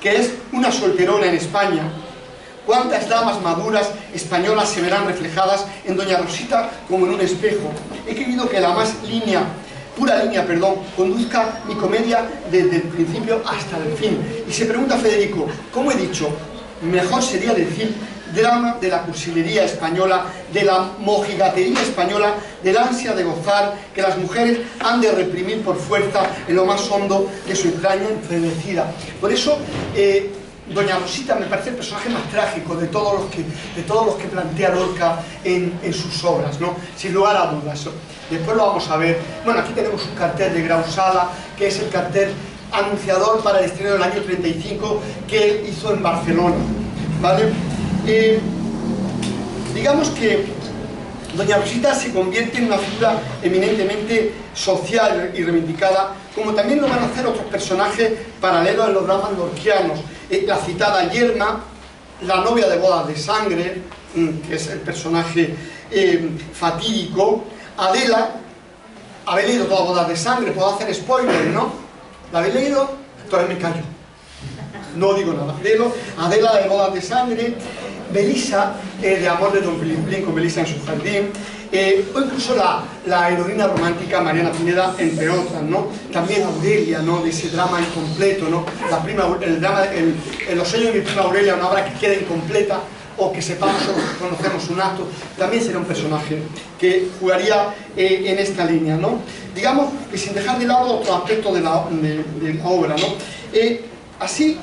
que es una solterona en España. Cuántas damas maduras españolas se verán reflejadas en Doña Rosita como en un espejo. He querido que la más pura línea, conduzca mi comedia desde el principio hasta el fin. Y se pregunta Federico, ¿cómo he dicho? Mejor sería decir drama de la cursilería española, de la mojigatería española, del ansia de gozar que las mujeres han de reprimir por fuerza en lo más hondo de su entraña enfrenecida. Por eso, Doña Rosita me parece el personaje más trágico de todos los que plantea Lorca en sus obras, ¿no? Sin lugar a dudas. Después lo vamos a ver. Bueno, aquí tenemos un cartel de Grau Sala, que es el cartel anunciador para el estreno del año 35 que él hizo en Barcelona, ¿vale? Digamos que Doña Rosita se convierte en una figura eminentemente social y reivindicada, como también lo van a hacer otros personajes paralelos en los dramas lorquianos. La citada Yerma, la novia de Bodas de Sangre, que es el personaje fatídico. Adela, habéis leído todas Bodas de Sangre, puedo hacer spoiler, ¿no? ¿La habéis leído? Entonces me callo, no digo nada. Adela de Bodas de Sangre, Belisa, de Amor de Don Piliplín con Belisa en su jardín, o incluso la heroína romántica Mariana Pineda, entre otras, ¿no? También Aurelia, ¿no?, de ese drama incompleto, ¿no? El drama, Los sueños de mi prima Aurelia, una obra que queda incompleta, o que sepamos o conocemos un acto, también será un personaje que jugaría en esta línea, ¿no? Digamos que sin dejar de lado otro aspecto de la obra, ¿no? Así,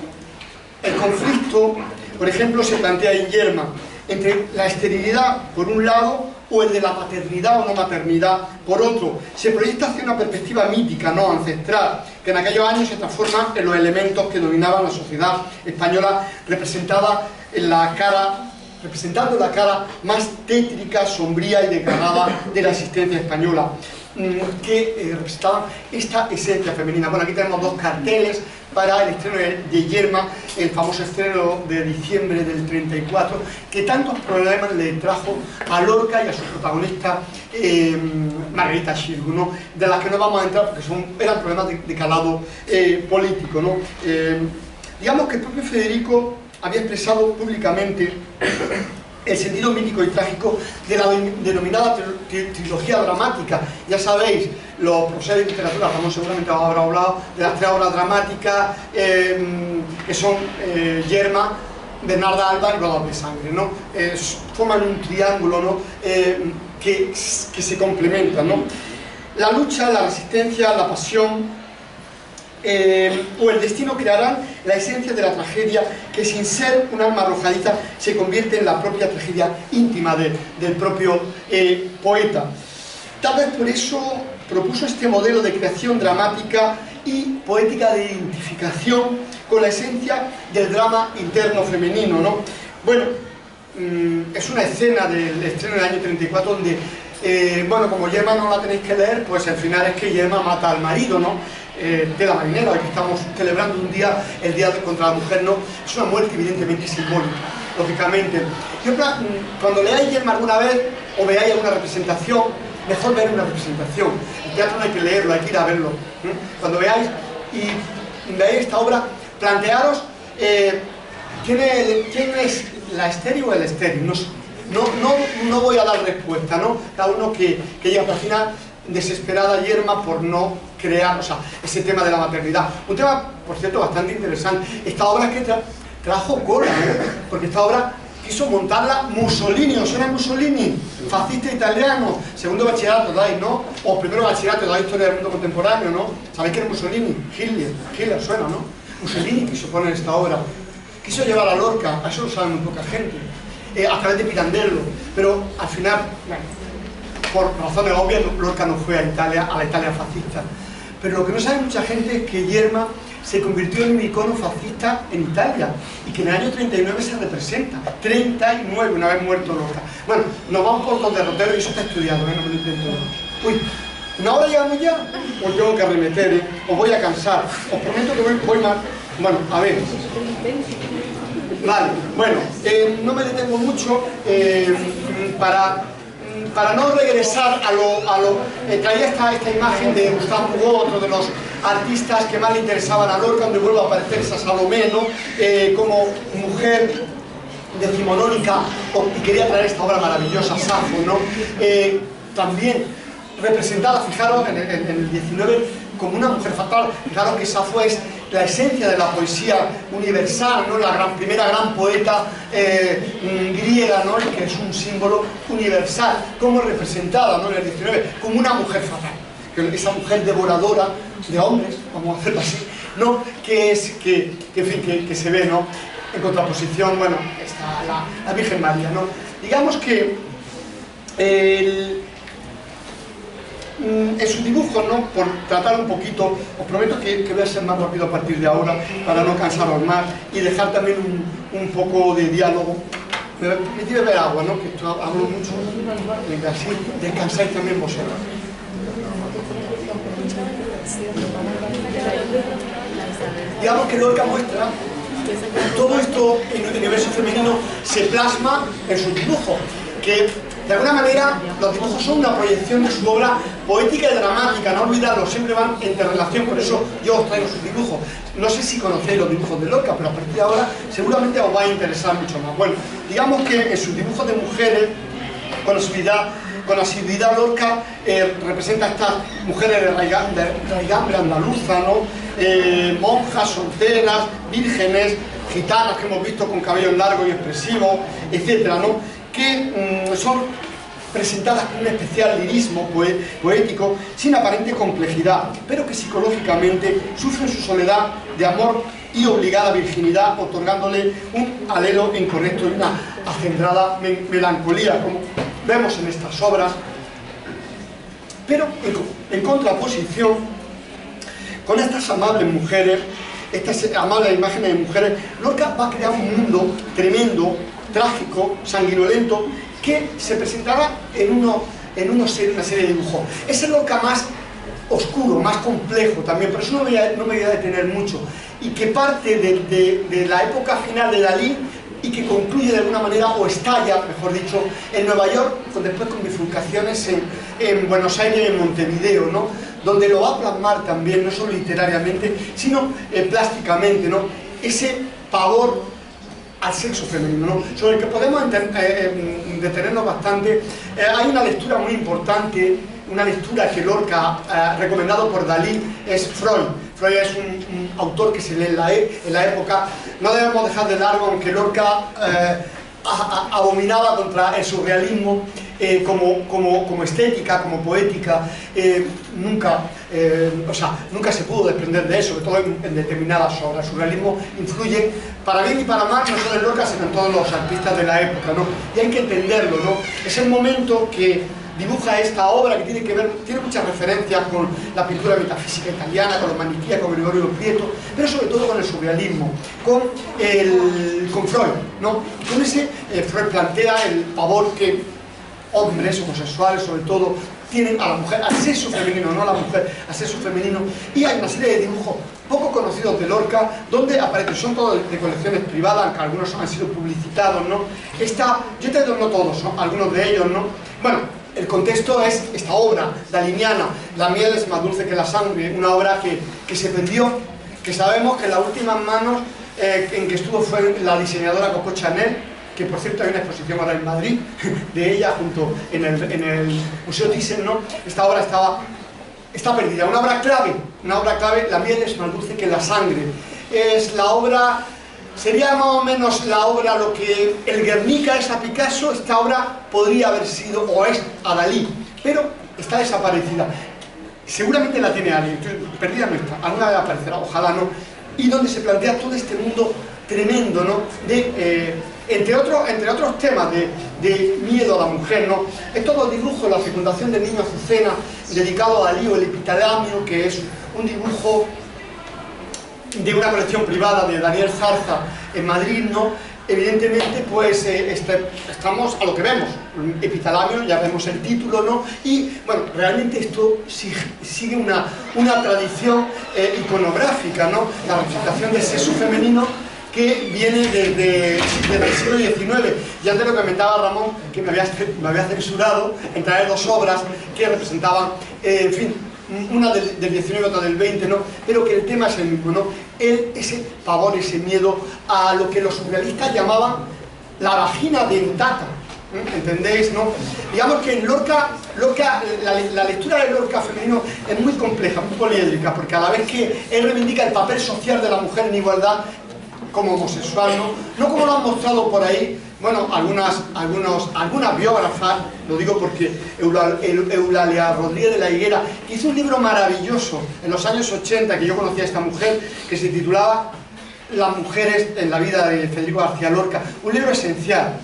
el conflicto, por ejemplo, se plantea en Yerma, entre la esterilidad, por un lado, o el de la paternidad o no maternidad, por otro. Se proyecta hacia una perspectiva mítica, no ancestral, que en aquellos años se transforma en los elementos que dominaban la sociedad española, representada en la cara representando la cara más tétrica, sombría y degradada de la existencia española, que representaban esta esencia femenina. Bueno, aquí tenemos dos carteles para el estreno de Yerma, el famoso estreno de diciembre del 34, que tantos problemas le trajo a Lorca y a su protagonista Margarita Xirgu, ¿no? De las que no vamos a entrar porque eran problemas de calado político, ¿no? Digamos que el propio Federico había expresado públicamente el sentido mítico y trágico de la denominada trilogía dramática. Ya sabéis, los profesores de literatura, como seguramente habrá hablado, de las 3 obras dramáticas, que son Yerma, Bernarda Alba y Bodas de Sangre, ¿no? Forman un triángulo, ¿no? que se complementan, ¿no? La lucha, la resistencia, la pasión, o el destino crearán la esencia de la tragedia, que sin ser un alma arrojadiza se convierte en la propia tragedia íntima del propio poeta. Tal vez por eso propuso este modelo de creación dramática y poética de identificación con la esencia del drama interno femenino, ¿no? Bueno, es una escena del estreno del año 34 donde, bueno, como Yerma no la tenéis que leer, pues el final es que Yerma mata al marido, ¿no? De la marinera, que estamos celebrando un día, el Día contra la Mujer, ¿no? Es una muerte evidentemente simbólica, lógicamente. Y otra, cuando leáis Yerma alguna vez, o veáis alguna representación, mejor ver una representación. El teatro no hay que leerlo, hay que ir a verlo. Cuando veáis y veáis esta obra, plantearos ¿quién es la estéril o el estéril? No voy a dar respuesta, ¿no? Cada uno que llega al final desesperada Yerma por no crear, o sea, ese tema de la maternidad. Un tema, por cierto, bastante interesante. Esta obra que trajo cola, porque esta obra quiso montarla Mussolini. ¿Os suena Mussolini? Fascista italiano, segundo bachillerato dais, ¿no? O primero bachillerato de la historia del mundo contemporáneo, ¿no? ¿Sabéis quién es Mussolini? Hitler suena, ¿no? Mussolini quiso poner esta obra, quiso llevar a Lorca, a eso lo sabe muy poca gente, a través de Pirandello, pero al final, bueno, por razones obvias, Lorca no fue a la Italia fascista. Pero lo que no sabe mucha gente es que Yerma se convirtió en un icono fascista en Italia y que en el año 39 se representa. 39, una vez muerto Lorca. Bueno, nos vamos por los derroteros y eso está estudiado, ¿eh? No me lo intento. Uy, ¿una hora llegamos ya? Os tengo que arremeter, ¿eh? Os voy a cansar. Os prometo que voy más. Bueno, a ver. Vale, bueno, no me detengo mucho para no regresar a lo traía esta imagen de Gustave Hugo, otro de los artistas que más le interesaban a Lorca, donde vuelve a aparecer esa Salomé, ¿no? Como mujer decimonónica, y quería traer esta obra maravillosa, Safo, ¿no? También representada, fijaros, en el 19, como una mujer fatal. Fijaros que Safo es la esencia de la poesía universal, ¿no? La primera gran poeta griega, ¿no? Y que es un símbolo universal, como representada, ¿no? En el 19, como una mujer fatal, esa mujer devoradora de hombres, vamos a hacerlo así, ¿no? En fin, que se ve, ¿no? En contraposición, bueno, está la Virgen María, ¿no? Digamos que en sus dibujos, ¿no? Por tratar un poquito, os prometo que voy a ser más rápido a partir de ahora para no cansaros más y dejar también un poco de diálogo. Me quiero beber agua, ¿no? Que esto hablo mucho. Venga, así descansáis también vosotros. Digamos que Lorca muestra todo esto en el universo femenino, se plasma en sus dibujos, que de alguna manera los dibujos son una proyección de su obra poética y dramática, no olvidarlo, siempre van en interrelación, por eso yo os traigo sus dibujos. No sé si conocéis los dibujos de Lorca, pero a partir de ahora seguramente os va a interesar mucho más. Bueno, digamos que en sus dibujos de mujeres, con asiduidad Lorca representa a estas mujeres de raigambre andaluza, ¿no? Monjas, solteras, vírgenes, gitanas que hemos visto con cabellos largos y expresivos, etcétera, ¿no? Que son presentadas con un especial lirismo poético, sin aparente complejidad, pero que psicológicamente sufren su soledad de amor y obligada virginidad, otorgándole un alelo incorrecto y una acendrada melancolía, como vemos en estas obras. Pero en contraposición, con estas amables mujeres, estas amables imágenes de mujeres, Lorca va a crear un mundo tremendo, trágico, sanguinolento, que se presentará en una serie de dibujos. Es el Lorca más oscuro, más complejo también, pero eso no me voy a detener mucho, y que parte de la época final de Dalí y que concluye de alguna manera, o estalla, mejor dicho, en Nueva York, después con bifurcaciones en Buenos Aires y en Montevideo, ¿no? Donde lo va a plasmar también, no solo literariamente, sino plásticamente, ¿no? Ese pavor al sexo femenino, ¿no? Sobre el que podemos detenernos bastante. Hay una lectura muy importante, una lectura que Lorca, recomendado por Dalí, es Freud. Freud es un autor que se lee en la época. No debemos dejar de largo, aunque Lorca abominaba contra el surrealismo como estética, como poética, nunca se pudo desprender de eso, sobre todo en determinadas obras. El surrealismo influye para bien y para mal, no solo en Lorca, sino en todos los artistas de la época, ¿no? Y hay que entenderlo, ¿no? Es el momento que dibuja esta obra que tiene muchas referencias con la pintura metafísica italiana, con los maniquíes, con Gregorio Prieto, pero sobre todo con el surrealismo, con Freud, ¿no? Y con ese Freud plantea el pavor que hombres homosexuales, sobre todo, tienen a la mujer, al sexo femenino, no a la mujer, al sexo femenino. Y hay una serie de dibujos poco conocidos de Lorca, donde aparecen, son todos de colecciones privadas, aunque algunos han sido publicitados, ¿no? Yo te digo no todos, ¿no? Algunos de ellos, ¿no? Bueno, el contexto es esta obra daliniana, La miel es más dulce que la sangre, una obra que se vendió, que sabemos que en las últimas manos en que estuvo fue la diseñadora Coco Chanel, que por cierto hay una exposición ahora en Madrid de ella junto en el Museo Thyssen, ¿no? Esta obra está perdida, una obra clave, La miel es más dulce que la sangre. Es la obra, sería más o menos la obra, lo que el Guernica es a Picasso, esta obra podría haber sido, o es a Dalí, pero está desaparecida. Seguramente la tiene alguien, perdida no está, alguna vez aparecerá, ojalá no, y donde se plantea todo este mundo tremendo, ¿no? Entre otros temas de miedo a la mujer, ¿no? Es todo el dibujo, la fecundación del niño Azucena, dedicado a Dalí, o el Epitalamio, que es un dibujo de una colección privada de Daniel Zarza en Madrid, ¿no? Evidentemente, pues estamos a lo que vemos, Epitalamio, ya vemos el título, ¿no? Y, bueno, realmente esto sigue una tradición iconográfica, ¿no? La representación del sexo femenino que viene desde el siglo XIX. Y antes lo comentaba Ramón, que me había censurado en traer dos obras que representaban, en fin, una del 19 y otra del 20, ¿no? Pero que el tema es el mismo, ¿no? Ese pavor, ese miedo a lo que los surrealistas llamaban la vagina dentata, ¿entendéis, no? Digamos que en Lorca la lectura de Lorca femenino es muy compleja, muy poliédrica, porque a la vez que él reivindica el papel social de la mujer en igualdad como homosexual, no como lo han mostrado por ahí, bueno, algunas biógrafas, lo digo porque Eulalia Rodríguez de la Higuera, que hizo un libro maravilloso en los años 80, que yo conocía a esta mujer, que se titulaba Las mujeres en la vida de Federico García Lorca, un libro esencial,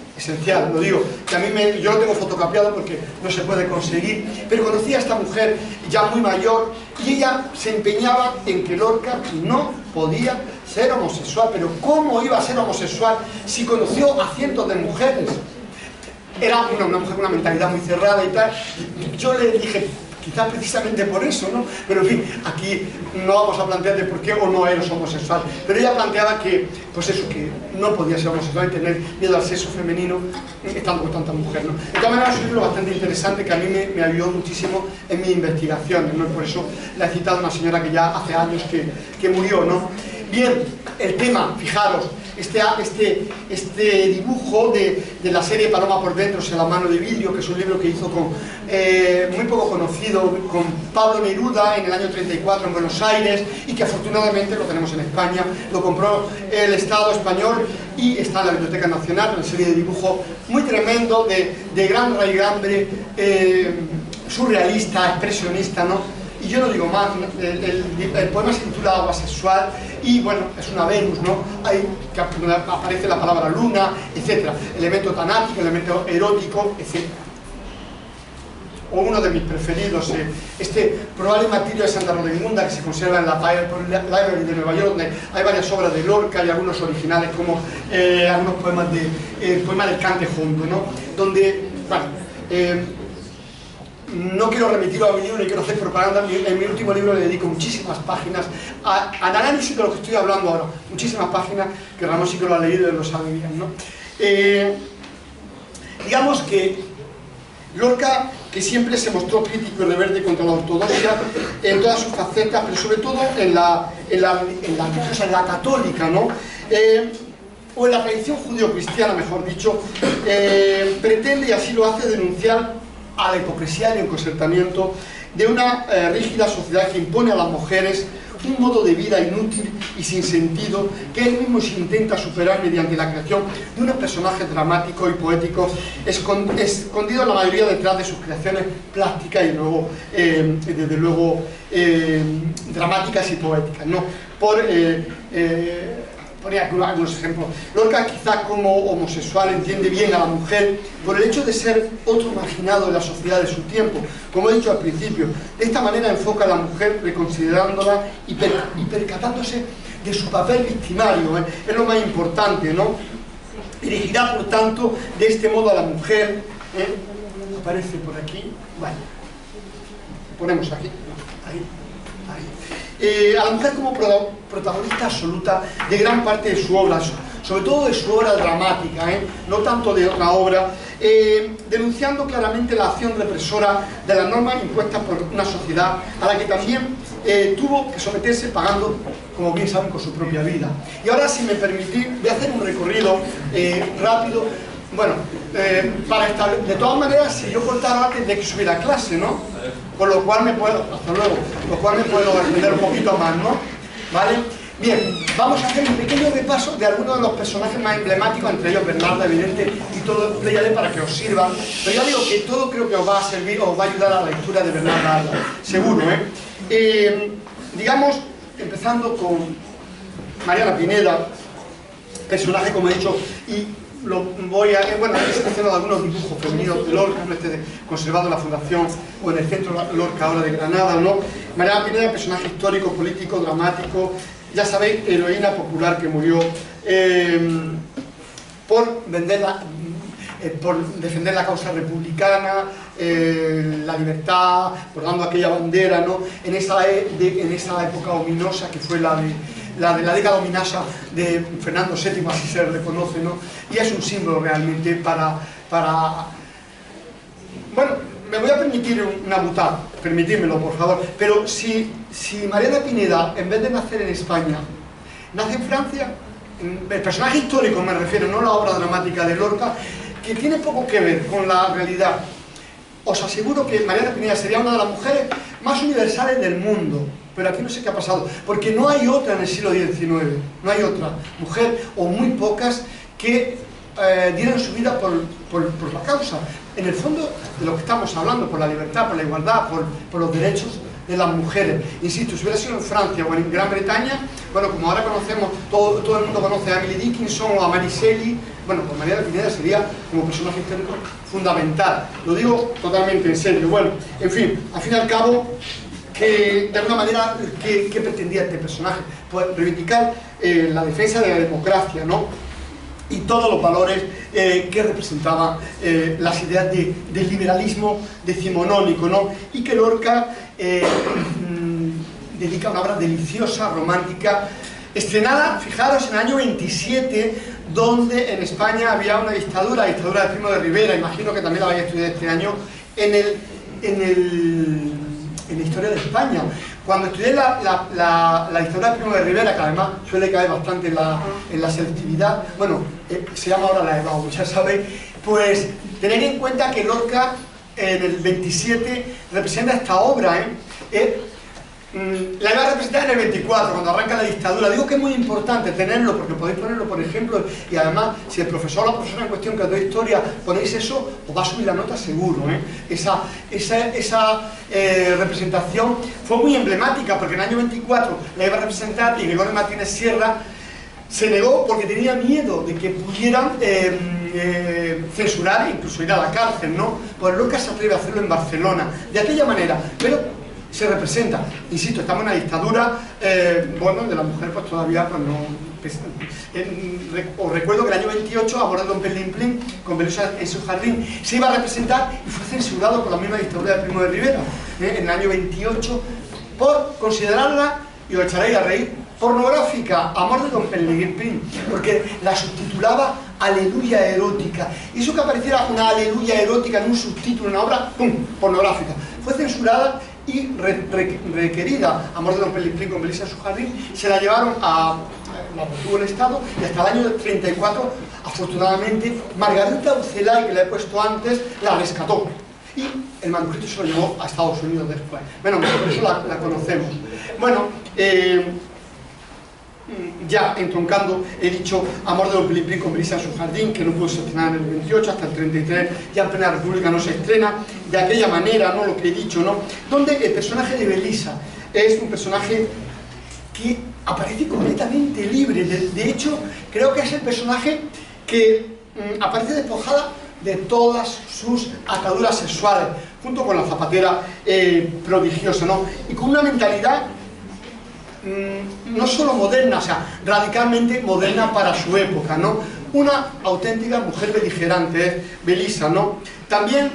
lo digo, que yo lo tengo fotocopiado porque no se puede conseguir, pero conocí a esta mujer ya muy mayor y ella se empeñaba en que Lorca no podía ser homosexual. Pero ¿cómo iba a ser homosexual si conoció a cientos de mujeres? Era una mujer con una mentalidad muy cerrada y tal. Yo le dije, quizás precisamente por eso, ¿no? Pero en fin, aquí no vamos a plantear de por qué o no eres homosexual, pero ella planteaba que, pues eso, que no podía ser homosexual y tener miedo al sexo femenino estando con tanta mujer, ¿no? De todas maneras es un libro bastante interesante que a mí me ayudó muchísimo en mi investigación, ¿no? Por eso la he citado a una señora que ya hace años que murió, ¿no? Bien, el tema, fijaros, este dibujo de la serie Paloma por dentro, en la mano de vidrio, que es un libro que hizo muy poco conocido, con Pablo Neruda en el año 34 en Buenos Aires, y que afortunadamente lo tenemos en España, lo compró el Estado español y está en la Biblioteca Nacional, una serie de dibujos muy tremendo, de gran raigambre, surrealista, expresionista, ¿no? Y yo no digo más, el poema se titula Agua Sexual y bueno, es una Venus, ¿no? Ahí aparece la palabra luna, etc. Elemento tanático, elemento erótico, etc. o uno de mis preferidos, este Probable Martirio de Santa Rodegunda, que se conserva en la Library de Nueva York, donde hay varias obras de Lorca y algunos originales, como algunos poemas del Cante Hondo, ¿no? Donde, bueno, no quiero remitir a mi libro ni quiero hacer propaganda. En mi último libro le dedico muchísimas páginas al análisis de lo que estoy hablando ahora, muchísimas páginas que Ramón sí que lo ha leído y lo sabe bien, ¿no? Digamos que Lorca, que siempre se mostró crítico y rebelde contra la ortodoxia en todas sus facetas, pero sobre todo en la religiosa, en la católica, ¿no? O en la tradición judío-cristiana, mejor dicho, pretende, y así lo hace, denunciar a la hipocresía y el encorsetamiento de una rígida sociedad que impone a las mujeres un modo de vida inútil y sin sentido que él mismo se intenta superar mediante la creación de unos personajes dramáticos y poéticos escondidos la mayoría detrás de sus creaciones plásticas y luego, desde luego, dramáticas y poéticas, ¿no? Ponía algunos ejemplos. Lorca, quizás como homosexual, entiende bien a la mujer por el hecho de ser otro marginado de la sociedad de su tiempo, como he dicho al principio. De esta manera enfoca a la mujer reconsiderándola y percatándose de su papel victimario, es lo más importante, ¿no? Dirigirá, por tanto, de este modo a la mujer, aparece por aquí, bueno, ponemos aquí, ahí. A la mujer como protagonista absoluta de gran parte de su obra, sobre todo de su obra dramática, no tanto de otra obra, denunciando claramente la acción represora de las normas impuestas por una sociedad a la que también tuvo que someterse pagando, como bien saben, con su propia vida. Y ahora, si me permitís, voy a hacer un recorrido rápido. Bueno, de todas maneras, si yo cortara antes de que subiera a clase, ¿no? Con lo cual me puedo, hasta luego, lo cual me puedo extender un poquito más, ¿no? ¿Vale? Bien, vamos a hacer un pequeño repaso de algunos de los personajes más emblemáticos, entre ellos Bernarda, evidente, y todo Pléyade, para que os sirvan. Pero ya digo que todo creo que os va a servir, os va a ayudar a la lectura de Bernarda Alba, seguro, digamos, empezando con Mariana Pineda, personaje, como he dicho, y bueno, he seleccionado algunos dibujos femeninos de Lorca, conservado en la Fundación o en el Centro Lorca ahora de Granada, ¿no? Mariana Pineda, personaje histórico, político, dramático, ya sabéis, heroína popular que murió por defender la causa republicana, la libertad, por dando aquella bandera, ¿no? En esa época ominosa que fue la de la década ominosa de Fernando VII, así se reconoce, ¿no? Y es un símbolo realmente para... Bueno, me voy a permitir una butada, permitírmelo, por favor, pero si Mariana Pineda, en vez de nacer en España, nace en Francia, el personaje histórico me refiero, no la obra dramática de Lorca, que tiene poco que ver con la realidad, os aseguro que Mariana Pineda sería una de las mujeres más universales del mundo. Pero aquí no sé qué ha pasado, porque no hay otra en el siglo XIX, no hay otra mujer, o muy pocas, que dieran su vida por la causa, en el fondo de lo que estamos hablando, por la libertad, por la igualdad, por los derechos de las mujeres. Insisto, si hubiera sido en Francia o en Gran Bretaña, bueno, como ahora conocemos, todo el mundo conoce a Emily Dickinson o a Mary Shelley, bueno, pues Mariana Pineda sería como personaje histórico fundamental. Lo digo totalmente en serio. Bueno, en fin, al fin y al cabo, de alguna manera, ¿qué pretendía este personaje? Pues reivindicar la defensa de la democracia, ¿no? Y todos los valores que representaban las ideas del liberalismo decimonónico, ¿no? Y que Lorca dedica una obra deliciosa, romántica, estrenada, fijaros, en el año 27, donde en España había una dictadura, la dictadura de Primo de Rivera, imagino que también la vais a estudiar este año, en la historia de España. Cuando estudié la dictadura de Primo de Rivera, que además suele caer bastante en la selectividad, bueno, se llama ahora la EBAU, ya sabéis, pues tener en cuenta que Lorca en el 27 representa esta obra, la iba a representar en el 24, cuando arranca la dictadura. Digo que es muy importante tenerlo, porque podéis ponerlo, por ejemplo, y además, si el profesor o la profesora en cuestión que os doy historia, ponéis eso, os va a subir la nota seguro, Esa representación fue muy emblemática, porque en el año 24 la iba a representar y Gregorio Martínez Sierra se negó porque tenía miedo de que pudieran censurar e incluso ir a la cárcel, ¿no? Pues Lorca se atreve a hacerlo en Barcelona, de aquella manera, pero se representa, insisto, estamos en una dictadura, bueno, de la mujer pues todavía pues no... Os recuerdo que el año 28, Amor de Don Pelín con Belusa en su jardín, se iba a representar y fue censurado por la misma dictadura de Primo de Rivera, en el año 28, por considerarla, y os echaréis a reír, pornográfica, Amor de Don Pelín, porque la subtitulaba Aleluya erótica. Y eso que apareciera una aleluya erótica en un subtítulo, en una obra, ¡pum!, pornográfica. Fue censurada y requerida, Amor de Don Pelín con Belusa en su jardín, se la llevaron a... la retuvo el Estado y hasta el año 34, afortunadamente, Margarita Ucelay, que la he puesto antes, la rescató. Y el manuscrito se lo llevó a Estados Unidos después. Bueno, por eso la conocemos. Bueno, ya entroncando, he dicho Amor de Don Pelín con Belusa en su jardín, que no pudo ser estrenada en el 28, hasta el 33, ya en plena República no se estrena, de aquella manera, ¿no?, lo que he dicho, ¿no?, donde el personaje de Belisa es un personaje que aparece completamente libre. De hecho, creo que es el personaje que aparece despojada de todas sus ataduras sexuales, junto con la zapatera prodigiosa, ¿no?, y con una mentalidad no solo moderna, o sea, radicalmente moderna para su época, ¿no? Una auténtica mujer beligerante, Belisa, ¿no? También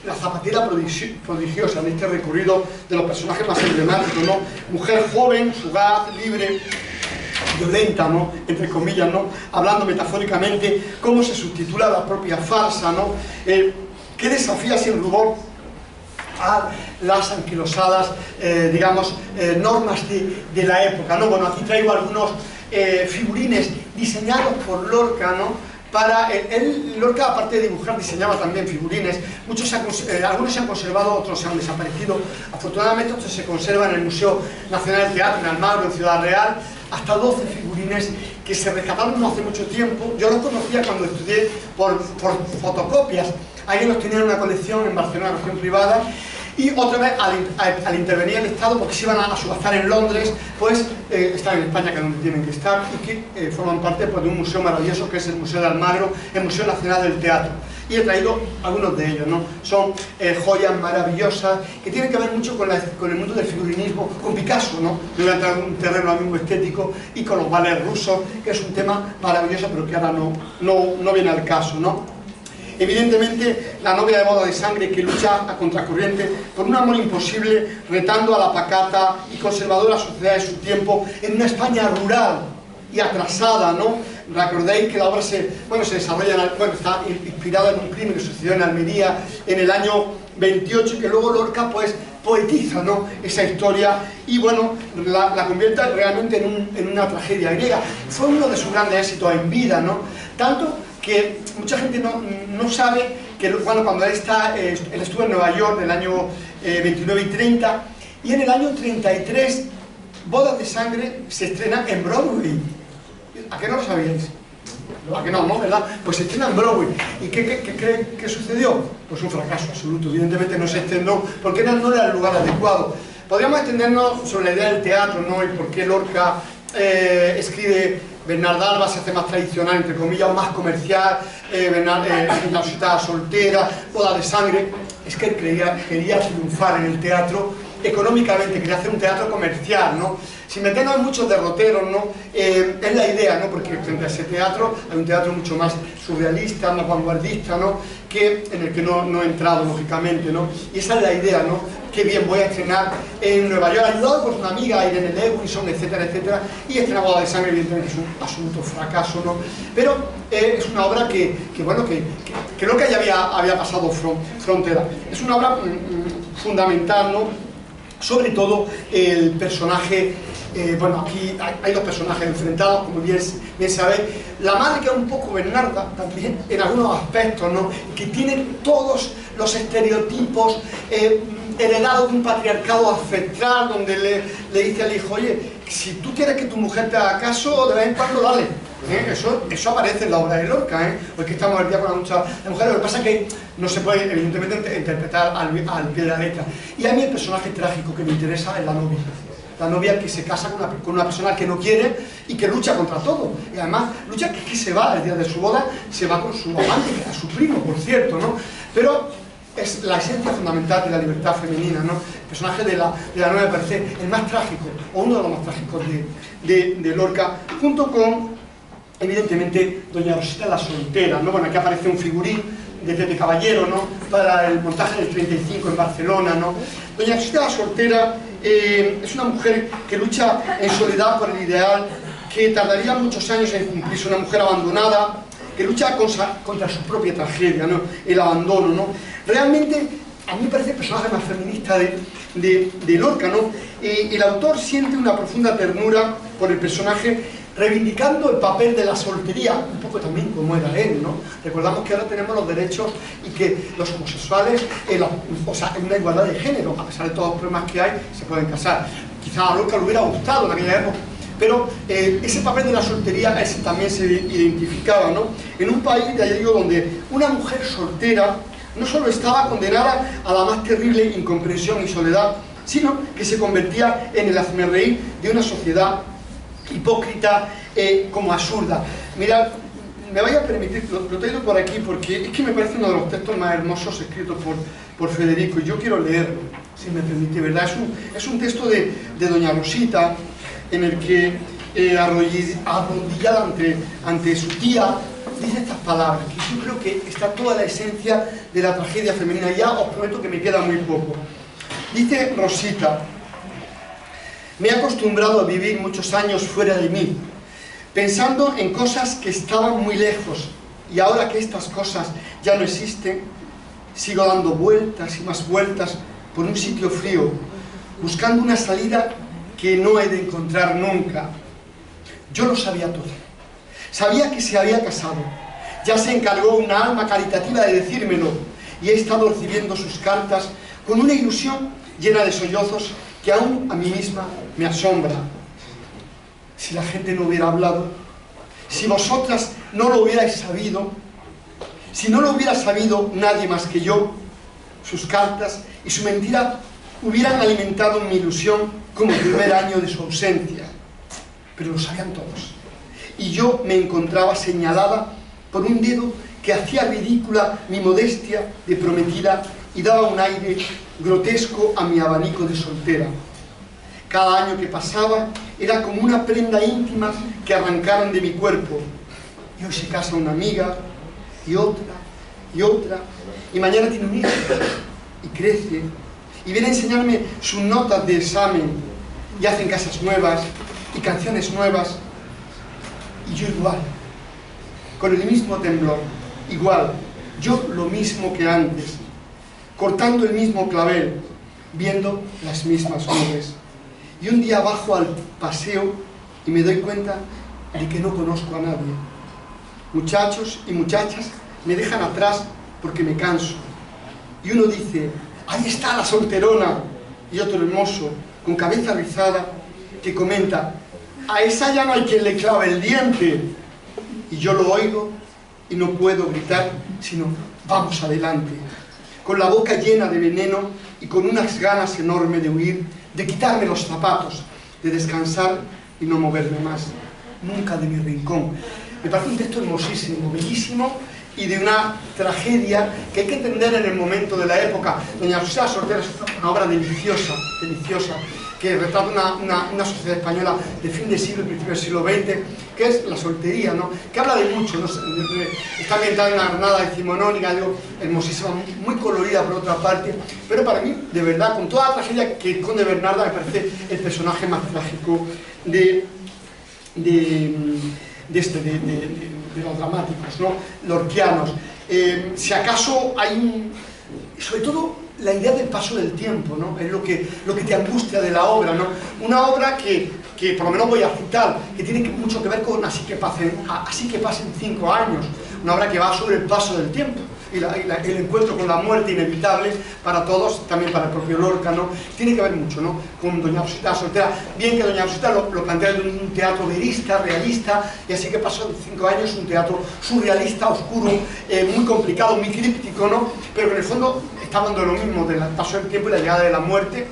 la zapatera prodigiosa en este recorrido de los personajes más emblemáticos, ¿no? Mujer joven, fugaz, libre, violenta, ¿no?, entre comillas, ¿no?, hablando metafóricamente, cómo se subtitula la propia farsa, ¿no?, que desafía sin rubor a las anquilosadas, digamos, normas de la época, ¿no? Bueno, aquí traigo algunos figurines diseñados por Lorca, ¿no? Lorca, aparte de dibujar, diseñaba también figurines. Algunos se han conservado, otros se han desaparecido. Afortunadamente, estos se conservan en el Museo Nacional del Teatro, en Almagro, en Ciudad Real, hasta 12 figurines que se rescataron no hace mucho tiempo. Yo los conocía cuando estudié por fotocopias. Alguien los tenía en una colección en Barcelona, una colección privada, y otra vez al intervenir el Estado, porque se iban a subastar en Londres, pues están en España, que es donde tienen que estar, y que forman parte, pues, de un museo maravilloso que es el Museo de Almagro, el Museo Nacional del Teatro. Y he traído algunos de ellos, ¿no? Son joyas maravillosas que tienen que ver mucho con el mundo del figurinismo, con Picasso, ¿no? Yo voy a entrar en un terreno amigo estético, y con los ballets rusos, que es un tema maravilloso, pero que ahora no viene al caso, ¿no? Evidentemente, la novia de boda de sangre que lucha a contracorriente por un amor imposible, retando a la pacata y conservadora sociedad de su tiempo en una España rural y atrasada, ¿no? Recordéis que la obra se desarrolla, está inspirada en un crimen que sucedió en Almería en el año 28, y que luego Lorca, pues, poetiza, ¿no?, esa historia, y bueno, la convierte realmente en una tragedia griega. Fue uno de sus grandes éxitos en vida, ¿no? Tanto que mucha gente no sabe que cuando él estuvo en Nueva York en el año 29 y 30, y en el año 33 Bodas de Sangre se estrena en Broadway. ¿A qué no lo sabíais? ¿A qué no, verdad? Pues se estrena en Broadway. ¿Y qué sucedió? Pues un fracaso absoluto. Evidentemente no se estrenó porque no era el lugar adecuado. Podríamos extendernos sobre la idea del teatro, ¿no?, y por qué Lorca escribe Bernarda Alba, se hace más tradicional, entre comillas, o más comercial, La ciudad soltera, Boda de Sangre. Es que él quería triunfar en el teatro económicamente, quería hacer un teatro comercial, ¿no? Sin meternos en muchos derroteros, ¿no? Es la idea, ¿no? Porque frente a ese teatro hay un teatro mucho más surrealista, más vanguardista, ¿no?, en el que no he entrado, lógicamente, ¿no? Y esa es la idea, ¿no? Qué bien, voy a estrenar en Nueva York, ayudado por una amiga, Irene Lewinson, etcétera, etcétera, y estrenar Boda de Sangre, evidentemente es un absoluto fracaso, ¿no? Pero es una obra que creo que ya había pasado frontera. Es una obra fundamental, ¿no? Sobre todo el personaje, bueno, aquí hay dos personajes enfrentados, como bien sabéis. La madre, que es un poco Bernarda también, en algunos aspectos, ¿no?, que tiene todos los estereotipos heredados de un patriarcado ancestral, donde le dice al hijo: oye, si tú quieres que tu mujer te haga caso, de vez en cuando dale. Eso aparece en la obra de Lorca, porque estamos al día con la lucha de mujeres. Lo que pasa es que no se puede, evidentemente, interpretar al pie de la letra. Y a mí el personaje trágico que me interesa es la novia. la novia que se casa con una persona que no quiere y que lucha contra todo. Y además, lucha que se va, el día de su boda, se va con su amante, que era su primo, por cierto, ¿no? Pero es la esencia fundamental de la libertad femenina, ¿no? El personaje de la novia me parece el más trágico, o uno de los más trágicos de Lorca, junto con, evidentemente, Doña Rosita la soltera, ¿no? Bueno, aquí aparece un figurín de Pepe Caballero, ¿no? Para el montaje del 35 en Barcelona, ¿no? Doña Rosita la soltera es una mujer que lucha en soledad por el ideal, que tardaría muchos años en cumplirse, una mujer abandonada, que lucha contra su propia tragedia, ¿no? El abandono, ¿no? Realmente, a mí me parece el personaje más feminista de Lorca, ¿no? El autor siente una profunda ternura por el personaje, reivindicando el papel de la soltería, un poco también como era él, ¿no? Recordamos que ahora tenemos los derechos y que los homosexuales, o sea, en una igualdad de género, a pesar de todos los problemas que hay, se pueden casar. Quizá a Lorca le hubiera gustado en aquella época, pero ese papel de la soltería ese también se identificaba, ¿no? En un país, ya digo, donde una mujer soltera no solo estaba condenada a la más terrible incomprensión y soledad, sino que se convertía en el hazmerreír de una sociedad hipócrita, como absurda. Mirad, me vais a permitir, lo he traído por aquí porque es que me parece uno de los textos más hermosos escritos por Federico, y yo quiero leerlo, si me permite, ¿verdad? Es un texto de Doña Rosita, en el que, arrodillada ante su tía, dice estas palabras, que yo creo que está toda la esencia de la tragedia femenina. Ya os prometo que me queda muy poco. Dice Rosita: me he acostumbrado a vivir muchos años fuera de mí, pensando en cosas que estaban muy lejos, y ahora que estas cosas ya no existen, sigo dando vueltas y más vueltas por un sitio frío, buscando una salida que no he de encontrar nunca. Yo lo sabía todo. Sabía que se había casado. Ya se encargó una alma caritativa de decírmelo, y he estado recibiendo sus cartas con una ilusión llena de sollozos que aún a mí misma me asombra. Si la gente no hubiera hablado, si vosotras no lo hubierais sabido, si no lo hubiera sabido nadie más que yo, sus cartas y su mentira hubieran alimentado mi ilusión como el primer año de su ausencia. Pero lo sabían todos. Y yo me encontraba señalada por un dedo que hacía ridícula mi modestia de prometida y daba un aire grotesco a mi abanico de soltera. Cada año que pasaba era como una prenda íntima que arrancaron de mi cuerpo. Y hoy se casa una amiga, y otra, y mañana tiene un hijo, y crece, y viene a enseñarme sus notas de examen, y hacen casas nuevas, y canciones nuevas, y yo igual, con el mismo temblor, igual, yo lo mismo que antes, cortando el mismo clavel, viendo las mismas nubes. Y un día bajo al paseo y me doy cuenta de que no conozco a nadie. Muchachos y muchachas me dejan atrás porque me canso. Y uno dice: ahí está la solterona. Y otro hermoso, con cabeza rizada, que comenta: a esa ya no hay quien le clave el diente. Y yo lo oigo y no puedo gritar, sino vamos adelante, con la boca llena de veneno y con unas ganas enormes de huir, de quitarme los zapatos, de descansar y no moverme más, nunca de mi rincón. Me parece un texto hermosísimo, bellísimo, y de una tragedia que hay que entender en el momento de la época. Doña Rosita la soltera es una obra deliciosa, deliciosa, que retrata una sociedad española de fin de siglo y principio del siglo XX, que es la soltería, ¿no? Que habla de mucho, ¿no? Está ambientada en una Granada decimonónica, digo, hermosísima, muy colorida por otra parte, pero para mí, de verdad, con toda la tragedia que esconde Bernarda, me parece el personaje más trágico de los dramáticos, ¿no? Lorquianos. Si acaso hay sobre todo la idea del paso del tiempo, ¿no? Es lo que te angustia de la obra, ¿no? Una obra que por lo menos voy a citar, que tiene mucho que ver con Así que pasen 5 años, una obra que va sobre el paso del tiempo y el encuentro con la muerte inevitable para todos, también para el propio Lorca, ¿no? Tiene que ver mucho, ¿no? Con Doña Rosita la soltera, bien que Doña Rosita lo plantea en un teatro verista, realista, y Así que pasó 5 años, un teatro surrealista, oscuro, muy complicado, muy críptico, ¿no? Pero que en el fondo está hablando de lo mismo, del paso del tiempo y la llegada de la muerte.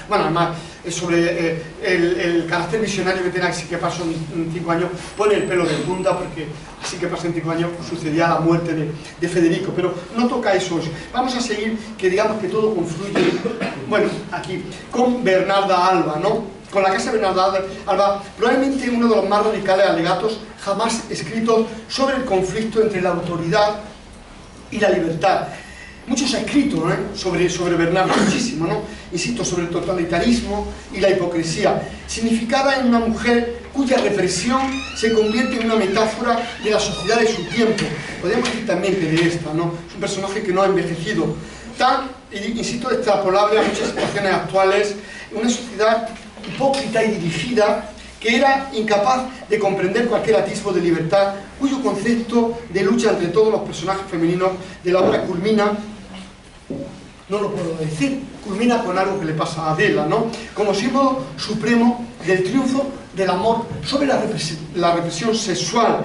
Bueno, además, sobre el carácter visionario que tiene Así que pasó en 5 años, pone el pelo de punta porque Así que pasó en 5 años sucedía la muerte de Federico, pero no toca eso hoy. Vamos a seguir, que digamos que todo confluye, bueno, aquí, con Bernarda Alba, ¿no? Con la casa de Bernarda Alba, probablemente uno de los más radicales alegatos jamás escritos sobre el conflicto entre la autoridad y la libertad. Mucho se ha escrito sobre Bernarda, muchísimo, ¿no? Insisto, sobre el totalitarismo y la hipocresía, significada en una mujer cuya represión se convierte en una metáfora de la sociedad de su tiempo. Podríamos decir también que de esta, ¿no? Es un personaje que no ha envejecido, tan, insisto, extrapolable a muchas situaciones actuales, una sociedad hipócrita y dirigida, que era incapaz de comprender cualquier atisbo de libertad, cuyo concepto de lucha entre todos los personajes femeninos de la obra culmina, no lo puedo decir, culmina con algo que le pasa a Adela, ¿no? Como símbolo supremo del triunfo del amor sobre la represión sexual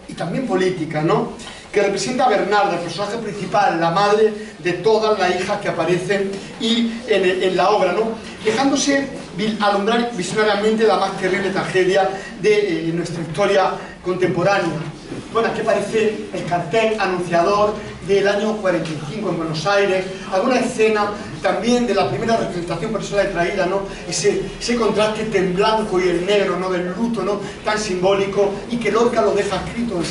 y también política, ¿no? Que representa a Bernarda, el personaje principal, la madre de todas las hijas que aparecen y en la obra, ¿no? Dejándose alumbrar visionariamente la más terrible tragedia de nuestra historia contemporánea. Bueno, aquí aparece el cartel anunciador del año 45 en Buenos Aires, alguna escena también de la primera representación, por eso la he traída, ¿no? Ese contraste entre el blanco y el negro, ¿no? Del luto, ¿no? Tan simbólico, y que Lorca lo deja escrito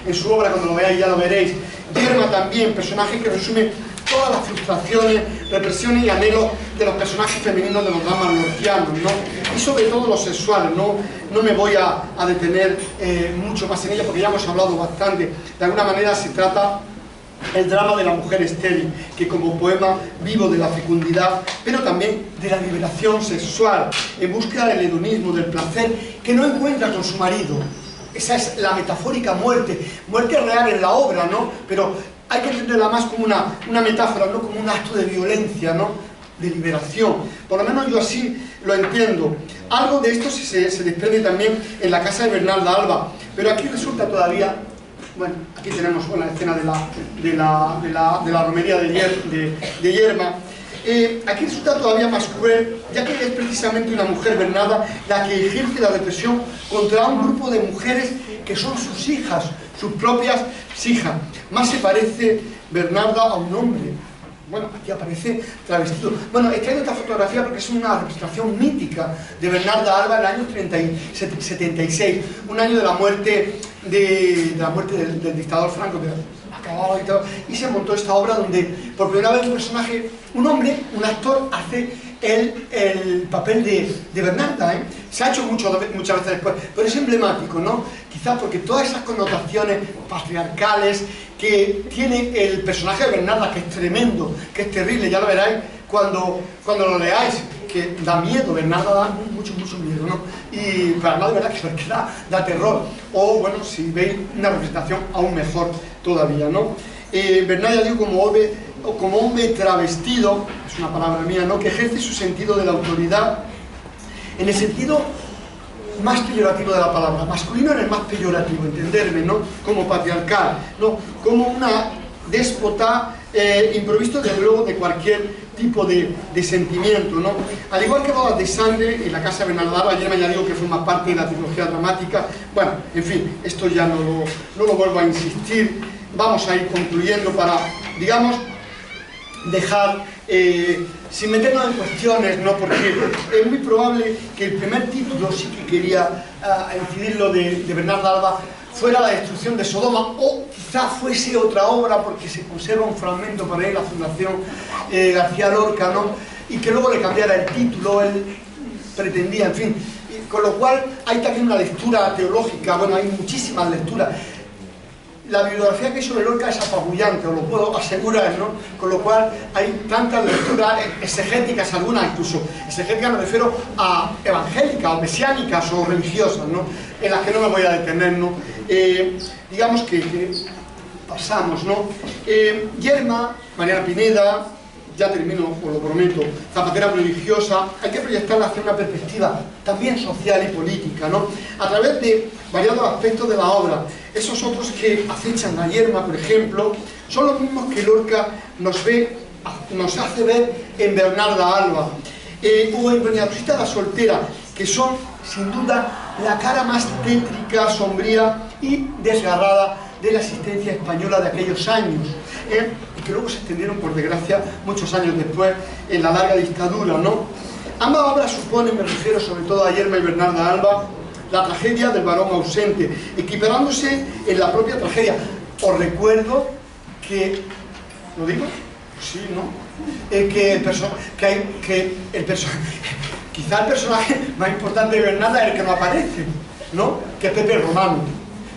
en su obra, cuando lo veáis ya lo veréis. Yerma también, personaje que resume todas las frustraciones, represiones y anhelos de los personajes femeninos de los dramas lorquianos, ¿no? Y sobre todo los sexuales, no me voy a detener mucho más en ella porque ya hemos hablado bastante. De alguna manera se trata el drama de la mujer estéril, que como poema vivo de la fecundidad, pero también de la liberación sexual, en búsqueda del hedonismo, del placer, que no encuentra con su marido. Esa es la metafórica muerte real en la obra, ¿no? Pero hay que entenderla más como una metáfora, no como un acto de violencia, ¿no? De liberación. Por lo menos yo así lo entiendo. Algo de esto se desprende también en la casa de Bernarda Alba, pero aquí resulta todavía... Bueno, aquí tenemos la escena de la romería de Yerma. Aquí resulta todavía más cruel, ya que es precisamente una mujer, Bernarda, la que ejerce la represión contra un grupo de mujeres que son sus hijas, sus propias hijas. Más se parece Bernarda a un hombre. Bueno, aquí aparece travestido. Bueno, he traído esta fotografía porque es una representación mítica de Bernarda Alba en el año 76, un año de la muerte del dictador Franco, que acababa y todo, y se montó esta obra donde por primera vez un personaje, un hombre, un actor, hace el papel de Bernarda, ¿eh? Se ha hecho muchas veces después, pero es emblemático, ¿no? Quizás porque todas esas connotaciones patriarcales que tiene el personaje de Bernarda, que es tremendo, que es terrible, ya lo veréis cuando lo leáis, que da miedo. Bernarda da mucho miedo, ¿no? Y para nada de verdad que da terror. O bueno, si veis una representación aún mejor todavía, ¿no? Bernarda, digo, como hombre travestido, es una palabra mía, ¿no? Que ejerce su sentido de la autoridad en el sentido más peyorativo de la palabra, masculino en el más peyorativo, entenderme, ¿no? Como patriarcal, ¿no? Como una déspota improvisto, desde luego, de cualquier tipo de sentimiento, ¿no? Al igual que Bodas de Sangre y la casa de Bernarda Alba, ayer ya digo que forma parte de la trilogía dramática. Bueno, en fin, esto ya no lo vuelvo a insistir. Vamos a ir concluyendo para, digamos, dejar, sin meternos en cuestiones, ¿no? Porque es muy probable que el primer título sí que quería incidirlo de Bernarda Alba fuera La destrucción de Sodoma, o quizá fuese otra obra, porque se conserva un fragmento por ahí, la Fundación García Lorca, ¿no? Y que luego le cambiara el título, él pretendía, en fin. Con lo cual hay también una lectura teológica, bueno, hay muchísimas lecturas. La bibliografía que hay sobre Lorca es apabullante, os lo puedo asegurar, ¿no? Con lo cual hay tantas lecturas exegéticas, algunas incluso exegéticas, me refiero a evangélicas o mesiánicas o religiosas, ¿no? En las que no me voy a detener, ¿no? Digamos que pasamos, ¿no? Yerma, Mariana Pineda, ya termino, os lo prometo, zapatera religiosa, hay que proyectarla hacia una perspectiva también social y política, ¿no? A través de variados aspectos de la obra. Esos otros que acechan a Yerma, por ejemplo, son los mismos que Lorca nos hace ver en Bernarda Alba. o en Doña Rosita la soltera, que son sin duda la cara más tétrica, sombría y desgarrada de la existencia española de aquellos años, y que luego se extendieron, por desgracia, muchos años después en la larga dictadura, ¿no? Ambas obras suponen, me refiero sobre todo a Yerma y Bernarda Alba, la tragedia del varón ausente, equiparándose en la propia tragedia. Os recuerdo que, ¿lo digo? Sí, ¿no? Quizá el personaje más importante de Bernarda es el que no aparece, ¿no? Que es Pepe Romano.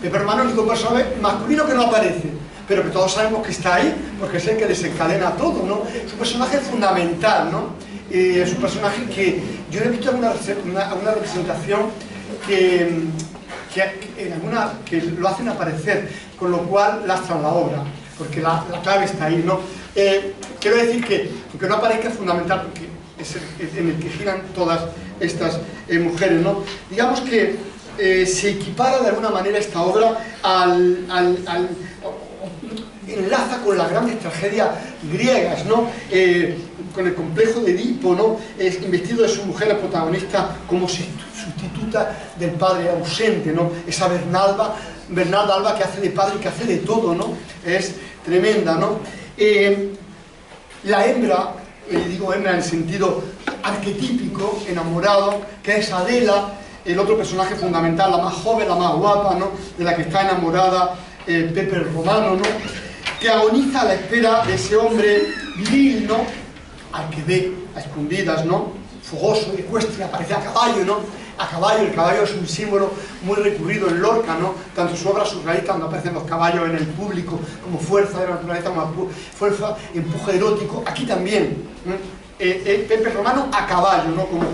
Pepe Romano es el único personaje masculino que no aparece, pero que todos sabemos que está ahí, porque es el que desencadena todo, ¿no? Es un personaje fundamental, ¿no? Es un personaje que yo he visto alguna representación que lo hacen aparecer, con lo cual lastra la obra, porque la clave está ahí, ¿no? Quiero decir que, aunque no aparezca, es fundamental, porque es en el que giran todas estas mujeres, ¿no? Digamos que se equipara de alguna manera esta obra enlaza con las grandes tragedias griegas, ¿no? Con el complejo de Edipo, ¿no? Investido de su mujer, la protagonista, como sustituta del padre ausente, ¿no? Esa Bernarda Alba que hace de padre y que hace de todo, ¿no? Es tremenda, ¿no? La hembra, digo hembra en el sentido arquetípico, enamorado, que es Adela, el otro personaje fundamental, la más joven, la más guapa, ¿no? De la que está enamorada Pepe el Romano, ¿no? Que agoniza a la espera de ese hombre viril, ¿no? Al que ve a escondidas, ¿no? Fogoso, ecuestre, aparece a caballo, ¿no? A caballo, el caballo es un símbolo muy recurrido en Lorca, ¿no? Tanto en su obra surrealista, donde aparecen los caballos en el público como fuerza de la naturaleza, como fuerza, empuje erótico, aquí también, ¿no? Pepe Romano a caballo, ¿no? Como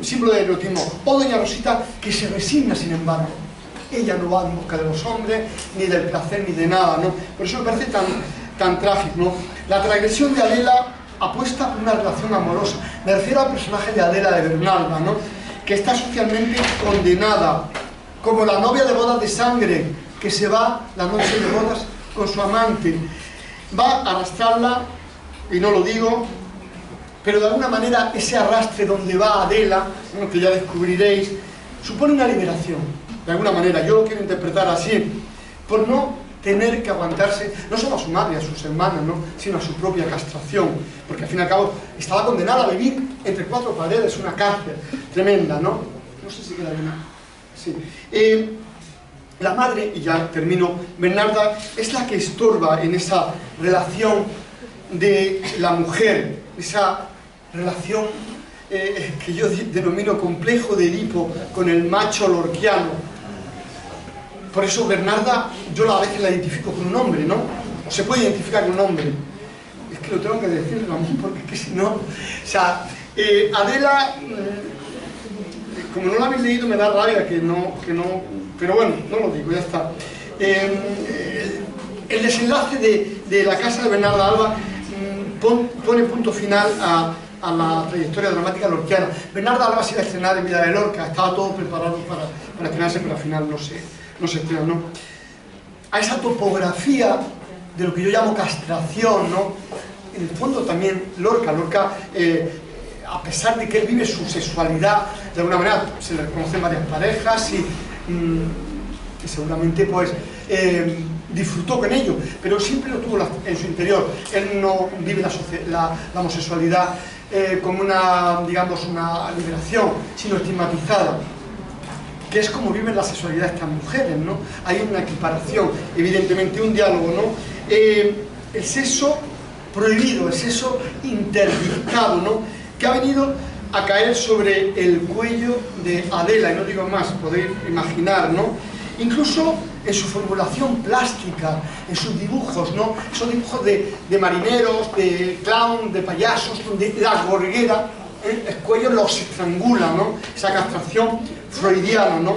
símbolo de erotismo. O Doña Rosita, que se resigna, sin embargo. Ella no va en busca de los hombres, ni del placer, ni de nada, ¿no? Por eso me parece tan trágico, ¿no? La transgresión de Adela apuesta por una relación amorosa. Me refiero al personaje de Adela de Bernarda, ¿no? Que está socialmente condenada, como la novia de bodas de sangre, que se va la noche de bodas con su amante. Va a arrastrarla, y no lo digo, pero de alguna manera ese arrastre donde va Adela, ¿no? Que ya descubriréis, supone una liberación. De alguna manera, yo lo quiero interpretar así, por no tener que aguantarse, no solo a su madre, a sus hermanas, ¿no? Sino a su propia castración, porque al fin y al cabo estaba condenada a vivir entre cuatro paredes, una cárcel tremenda, ¿no? No sé si queda bien. Sí. La madre, y ya termino, Bernarda, es la que estorba en esa relación de la mujer, esa relación que yo denomino complejo de Edipo con el macho lorquiano. Por eso Bernarda, yo a veces la identifico con un hombre, ¿no? O se puede identificar con un hombre. Es que lo tengo que decir, porque es que si no... O sea, Adela, como no la habéis leído, me da rabia que no... Pero bueno, no lo digo, ya está. El desenlace de la casa de Bernarda Alba pone punto final a la trayectoria dramática lorquiana. Bernarda Alba se iba a estrenar en Vida de Lorca, estaba todo preparado para estrenarse, pero al final no se estrena, ¿no? A esa topografía de lo que yo llamo castración, ¿no? En el fondo también Lorca, a pesar de que él vive su sexualidad, de alguna manera se le reconocen varias parejas y seguramente pues disfrutó con ello, pero siempre lo tuvo en su interior. Él no vive la homosexualidad como una, digamos, una liberación, sino estigmatizada, que es como viven la sexualidad estas mujeres, ¿no? Hay una equiparación, evidentemente un diálogo, ¿no? El sexo prohibido, el sexo interdictado, ¿no? Que ha venido a caer sobre el cuello de Adela, y no digo más, podéis imaginar, ¿no? Incluso en su formulación plástica, en sus dibujos, ¿no? Esos dibujos de marineros, de clown, de payasos, donde la gorguera, el cuello los estrangula, ¿no? Esa castración freudiana, ¿no?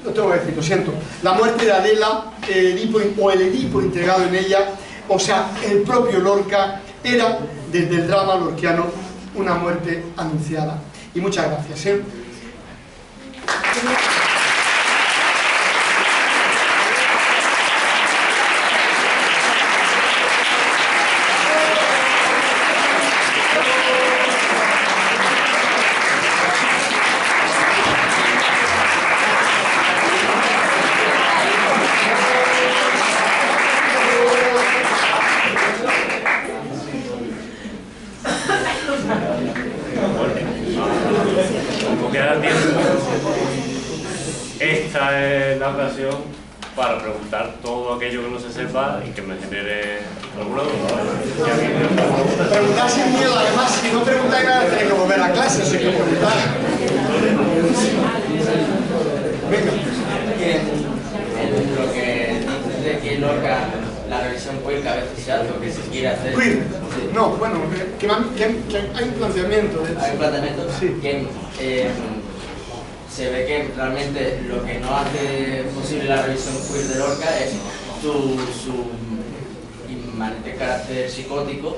Lo tengo que decir, lo siento. La muerte de Adela, el Edipo integrado en ella, o sea, el propio Lorca, era, desde el drama lorquiano, una muerte anunciada. Y muchas gracias, ¿eh? como queda tiempo, esta es la ocasión para preguntar todo aquello que no se sepa y que me genere alguna duda. Preguntar sin miedo, además, si no preguntáis nada, tenéis que volver a clase, así que preguntar. Venga. Lo que dices de que Lorca, la revisión queer, que a veces se hace o que se quiere hacer. Queer. Sí. No, bueno, que hay un planteamiento. Hay un planteamiento Sí. que se ve que realmente lo que no hace posible la revisión queer de Lorca es su inmanente carácter psicótico,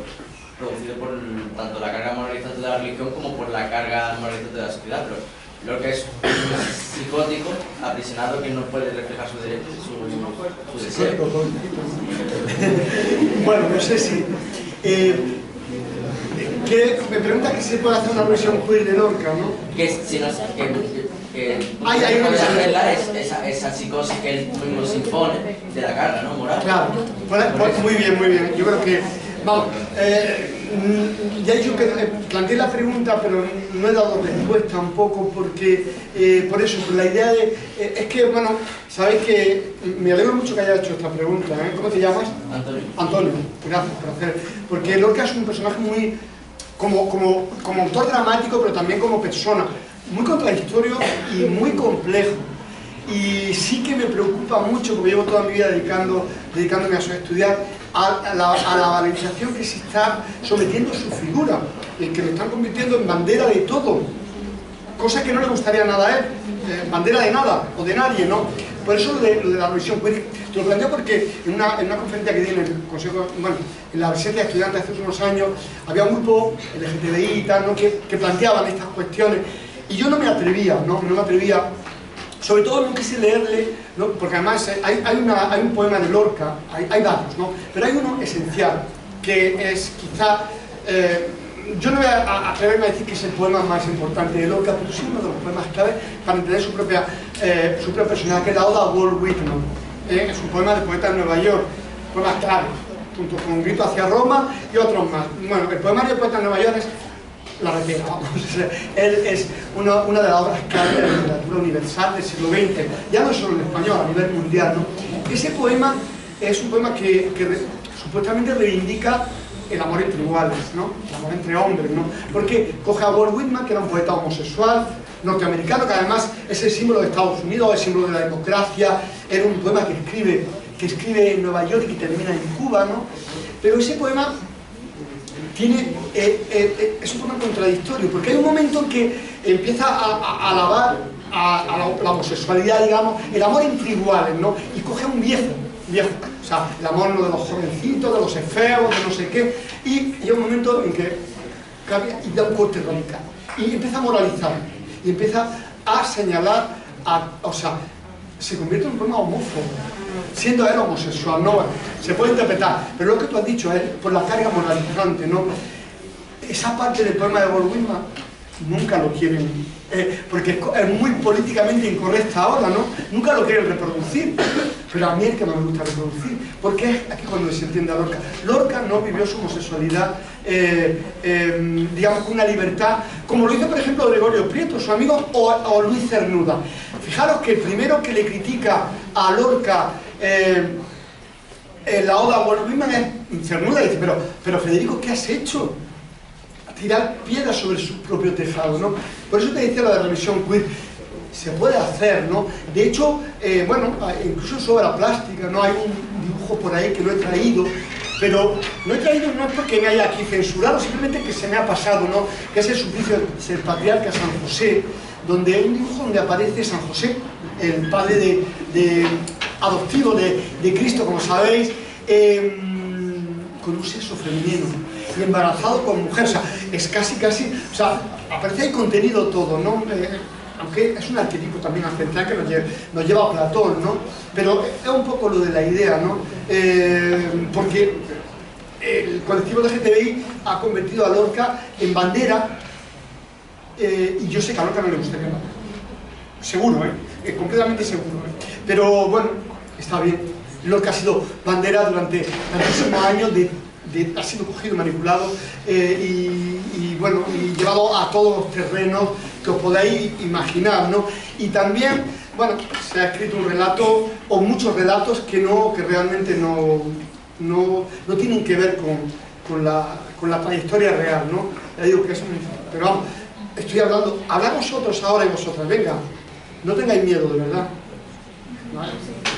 producido por tanto la carga moralizante de la religión como por la carga moralizante de la sociedad. Pero Lorca es un psicótico aprisionado que no puede reflejar su deseo. Bueno, no sé si... me pregunta que si se puede hacer una revisión queer de Lorca, ¿no? Que si no Hay una hacerla es esa psicosis que él mismo se impone de la carga, ¿no? Moral. Claro, pues muy bien, muy bien. Yo creo que... Vamos, ya he dicho que planteé la pregunta, pero no he dado respuesta un poco porque, por eso, la idea de... es que, bueno, sabéis que me alegro mucho que haya hecho esta pregunta, ¿eh? ¿Cómo te llamas? Antonio. Antonio, gracias por hacer... Porque Lorca es un personaje muy... como autor dramático, pero también como persona, muy contradictorio y muy complejo. Y sí que me preocupa mucho, porque llevo toda mi vida dedicándome a eso, a estudiar, a la valorización que se está sometiendo su figura, el que lo están convirtiendo en bandera de todo, cosa que no le gustaría nada a él, bandera de nada, o de nadie, ¿no? Por eso lo de la revisión, pues, te lo planteo porque en una conferencia que di en el Consejo, bueno, en la residencia de estudiantes hace unos años, había un grupo LGTBI y tal, ¿no? que planteaban estas cuestiones, y yo no me atrevía, sobre todo no quise leerle, ¿no? Porque además hay un poema de Lorca, hay varios, ¿no? Pero hay uno esencial, que es quizá, yo no voy a atreverme a decir que es el poema más importante de Lorca, pero sí uno de los poemas clave para entender su propia personalidad, que es la Oda a Walt Whitman. Es un poema de poeta de Nueva York, poemas clave, junto con Un grito hacia Roma y otros más. Bueno, el poemario de poeta de Nueva York es la repera, vamos. Él es una de las obras clave de la literatura universal del siglo XX, ya no solo en español, a nivel mundial, ¿no? Ese poema es un poema que supuestamente reivindica el amor entre iguales, ¿no? El amor entre hombres, ¿no? Porque coge a Walt Whitman, que era un poeta homosexual, norteamericano, que además es el símbolo de Estados Unidos, el símbolo de la democracia, era un poema que escribe en Nueva York y que termina en Cuba, ¿no? Pero ese poema es un poema contradictorio, porque hay un momento en que empieza a alabar a la homosexualidad, digamos, el amor entre iguales, ¿no? Y coge a un viejo, o sea, el amor no de los jovencitos, de los efeos, de no sé qué, y llega un momento en que cambia y da un corte radical, y empieza a moralizar, y empieza a señalar, o sea, se convierte en un poema homófobo, siendo él homosexual, ¿no? Se puede interpretar, pero lo que tú has dicho es por la carga moralizante, ¿no? Esa parte del poema de Walt Whitman nunca lo quieren, porque es muy políticamente incorrecta ahora, ¿no? Nunca lo quieren reproducir, pero a mí es que me gusta reproducir, porque es aquí cuando se entiende a Lorca. Lorca no vivió su homosexualidad, digamos, con una libertad, como lo hizo, por ejemplo, Gregorio Prieto, su amigo, o Luis Cernuda. Fijaros que el primero que le critica a Lorca la Oda a Walt Whitman es Cernuda, y dice, pero Federico, ¿qué has hecho? Tirar piedras sobre su propio tejado, ¿no? Por eso te decía la de revisión queer, se puede hacer, ¿no? De hecho, bueno, incluso en obra plástica, ¿no? Hay un dibujo por ahí que lo he traído, pero lo he traído no es porque me haya aquí censurado, simplemente que se me ha pasado, ¿no? Que es el suplicio del patriarca San José, donde hay un dibujo donde aparece San José, el padre adoptivo de Cristo, como sabéis, con un sexo femenino y embarazado con mujer, o sea, es casi, o sea, aparece ahí contenido todo, ¿no? Aunque es un arquetipo también ancestral que nos lleva a Platón, ¿no? Pero es un poco lo de la idea, ¿no? Porque el colectivo LGTBI ha convertido a Lorca en bandera, y yo sé que a Lorca no le gustaría nada. Seguro, completamente seguro, Pero bueno, está bien. Lorca ha sido bandera durante tantísimos años de ha sido cogido, manipulado y bueno, y llevado a todos los terrenos que os podáis imaginar, ¿no? Y también, bueno, se ha escrito un relato, o muchos relatos que realmente no tienen que ver con la trayectoria real, ¿no? Ya digo que es pero vamos, estoy hablando, hablad vosotros ahora y vosotras, venga, no tengáis miedo, de verdad. ¿Vale?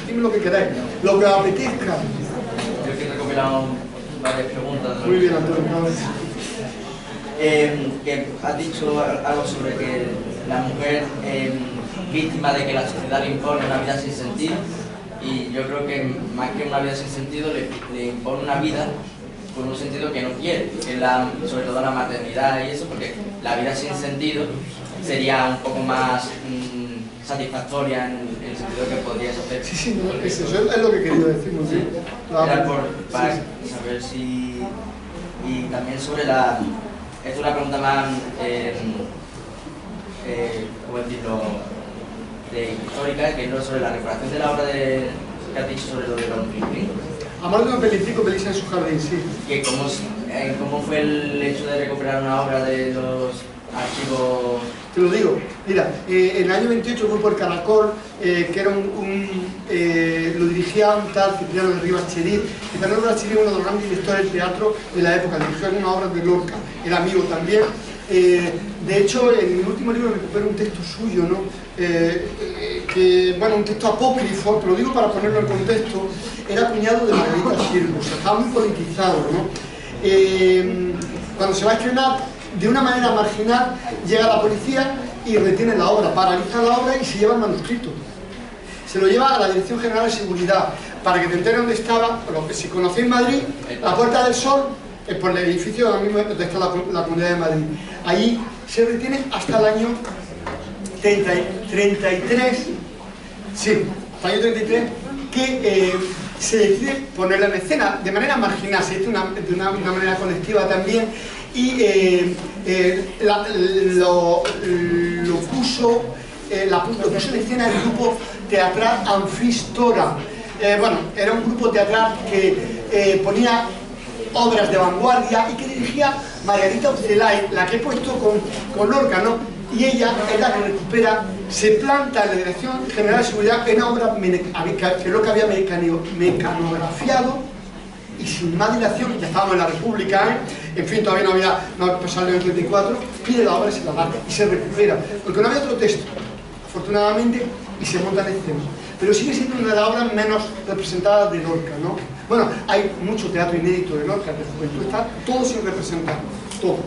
Dime lo que queráis, lo que os apetezca. Yo que he recopilado varias preguntas, ¿no? Muy bien, Antonio. Que has dicho algo sobre que la mujer víctima de que la sociedad le impone una vida sin sentido, y yo creo que más que una vida sin sentido le impone una vida con un sentido que no quiere, que es sobre todo la maternidad y eso, porque la vida sin sentido sería un poco más satisfactoria en el sentido que podrías hacer. Sí, no, eso es lo que quería decir, ¿no? Sí. Era para saber si... Y también sobre la... Es una pregunta más, ¿cómo decirlo?, histórica, que es sobre la recuperación de la obra que has dicho sobre lo de los Filipín. Amor de un Pelicico, Belisa en su jardín, sí. Que ¿Cómo fue el hecho de recuperar una obra de los archivos? Te lo digo, mira, en el año 28 el grupo El Caracol, que era lo dirigía un tal Cipriano de Rivas Cherí. Cipriano de Rivas Cherí, uno de los grandes directores del teatro de la época, dirigió algunas obras de Lorca, era amigo también. De hecho, en mi último libro recupero un texto suyo, ¿no? Bueno, un texto apócrifo, te lo digo para ponerlo en contexto, era cuñado de Margarita Xirgu, o sea, estaba muy politizado, ¿no? Cuando se va a estrenar, de una manera marginal, llega la policía y retiene la obra, paraliza la obra y se lleva el manuscrito. Se lo lleva a la Dirección General de Seguridad, para que te enteres dónde estaba. Si conocéis Madrid, la Puerta del Sol, por el edificio donde mismo está la Comunidad de Madrid. Allí se retiene hasta el año 33, sí, hasta el año 33, que se decide ponerla en escena de manera marginal, se hizo de una manera colectiva también, y lo puso en escena el grupo teatral Anfistora. Bueno, era un grupo teatral que ponía obras de vanguardia y que dirigía Margarita Ucelay, la que he puesto con Lorca, ¿no? Y ella es la que recupera, se planta en la Dirección General de Seguridad en una obra que Lorca había mecanografiado, y sin más dilación, ya estábamos en la República, en fin, todavía no había pasado el año 34, pide la obra y se la da, y se recupera, porque no había otro texto, afortunadamente, y se monta en escena. Pero sigue siendo una de las obras menos representadas de Lorca, ¿no? Bueno, hay mucho teatro inédito de Lorca, de juventud, está todo sin representar, todo.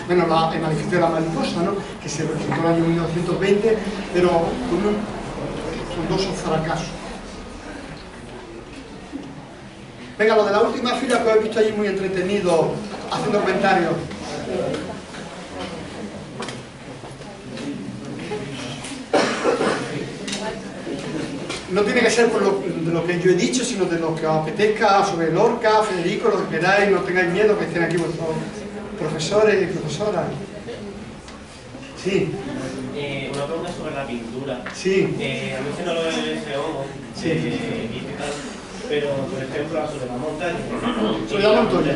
Menos el manifiesto de la mariposa, ¿no? Que se representó en el año 1920, pero con dos fracasos. Venga, lo de la última fila que os he visto allí muy entretenido, haciendo comentarios. No tiene que ser por de lo que yo he dicho, sino de lo que os apetezca sobre Lorca, Federico, lo que queráis, no tengáis miedo que estén aquí vuestros profesores y profesoras. Sí. Una pregunta sobre la pintura. Sí. A mí se no lo he Sí. Pero por ejemplo sobre la montaña. Sobre la montaña.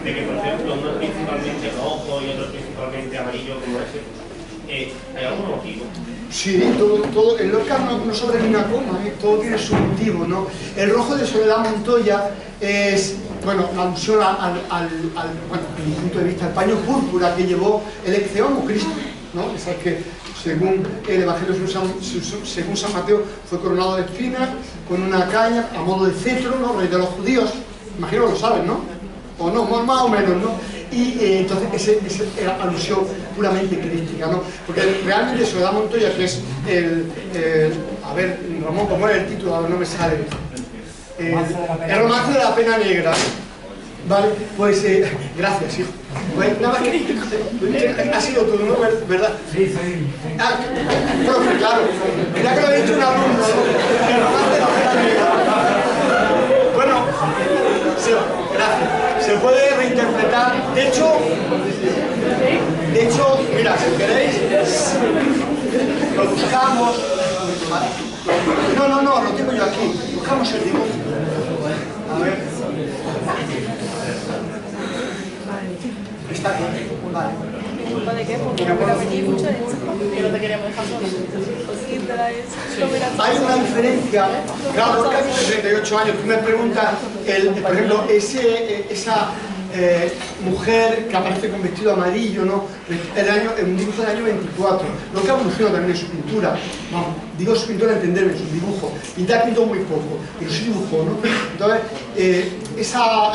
De que por ejemplo uno es principalmente rojo y otro es principalmente amarillo como ese. ¿Hay algún motivo? Sí, todo, en Lorca no sobre ni una coma, todo tiene su motivo, ¿no? El rojo de Soledad Montoya es, bueno, la alusión bueno, desde mi punto de vista, al paño púrpura que llevó el ex-Homo Cristo, ¿no? Es el que, según el Evangelio según San Mateo, fue coronado de espinas, con una caña, a modo de cetro, ¿no? Rey de los judíos, imagino que lo saben, ¿no? O no, más o menos, ¿no? Y entonces esa era alusión puramente crítica, ¿no? Porque realmente Soledad Montoya, que es a ver, Ramón, ¿cómo era el título? Ahora no me sale. El romance de la pena negra. Vale, pues gracias, hijo. Pues nada más que ha sido todo, ¿no? ¿Verdad? Sí, sí. Ah, profe, claro. Mira que lo ha dicho un alumno, ¿no? El romance de la pena negra. Bueno, sí, gracias. Se puede reinterpretar. De hecho, mira, si queréis, lo buscamos. No, lo tengo yo aquí. Buscamos el dibujo. A ver. Está bien, vale. ¿De qué? Porque no quiero venir mucho de eso. Que no te queríamos dejar sola. Hay una diferencia, claro, Lorca tiene 38 años, tú me preguntas, por ejemplo, esa mujer que aparece con vestido amarillo, ¿no? Un dibujo del año 24, Lorca evoluciona también en su pintura, no, digo su pintura, entenderme, su dibujo, pintar pintó muy poco, pero sí dibujó, ¿no? Entonces, esa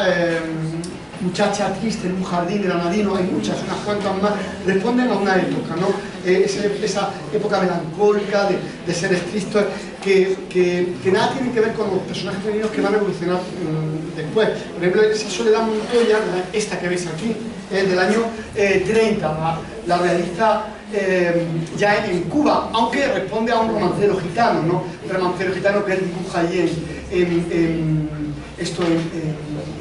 muchacha triste en un jardín granadino, hay muchas, unas cuantas más, responden a una época, ¿no? Esa época melancólica de seres tristes que nada tienen que ver con los personajes femeninos que van a evolucionar después. Por ejemplo, esa Soledad Montoya, esta que veis aquí, del año 30, la realiza ya en Cuba, aunque responde a un romancero gitano, ¿no? Un romancero gitano que él dibuja allí en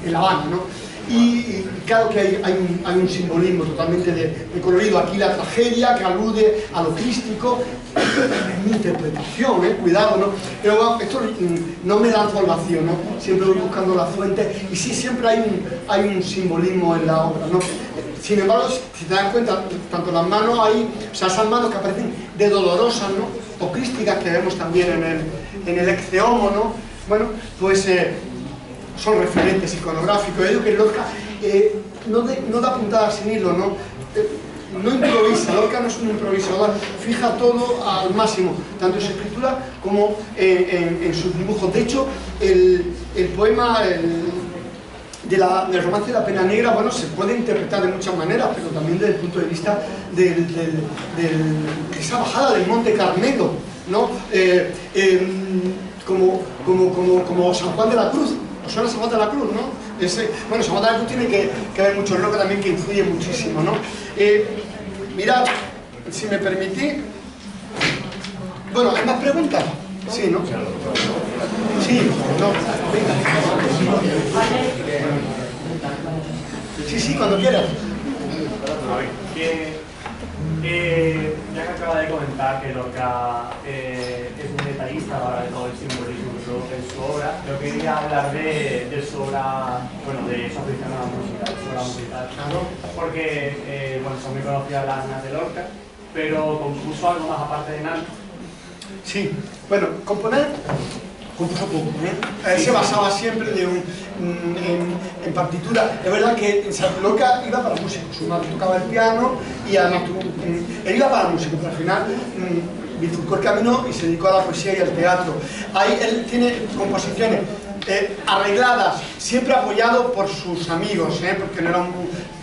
La Habana, ¿no? Y claro que hay un simbolismo totalmente de colorido. Aquí la tragedia que alude a lo crístico, es mi interpretación, cuidado, ¿no? Pero bueno, esto no me lanzo al vacío, ¿no? Siempre voy buscando la fuente y sí, siempre hay un simbolismo en la obra, ¿no? Sin embargo, si te das cuenta, tanto las manos hay, o sea, esas manos que aparecen de dolorosas, ¿no? O crísticas que vemos también en el Ecce Homo, ¿no? Bueno, pues son referentes iconográficos. Yo digo que Lorca no da puntadas sin hilo, ¿no? No improvisa, Lorca no es un improvisador, fija todo al máximo, tanto en su escritura como en sus dibujos. De hecho, el poema del romance de la Pena Negra, bueno, se puede interpretar de muchas maneras, pero también desde el punto de vista de esa bajada del Monte Carmelo, ¿no? Como San Juan de la Cruz. ¿Os suena San Juan de la Cruz, no? Bueno, San Juan de la Cruz tiene que ver mucho en Lorca también, que influye muchísimo, ¿no? Mirad, si me permitís. Bueno, ¿hay más preguntas? Sí, ¿no? Sí, no. Sí, cuando quieras. Ya que acaba de comentar que Lorca es un detallista ahora de todo el simbolismo que produce en su obra, yo quería hablar de su obra, bueno, de su afición a la música, de su obra musical. Porque, bueno, son muy conocidas las nanas de Lorca, pero compuso algo más aparte de nanas. Sí, bueno, componer compuso poco, se basaba siempre en partitura. Es verdad que Lorca iba para músicos, su madre tocaba el piano y además él iba para músicos, pero al final bifurcó el camino y se dedicó a la poesía y al teatro. Ahí él tiene composiciones arregladas, siempre apoyado por sus amigos, porque no era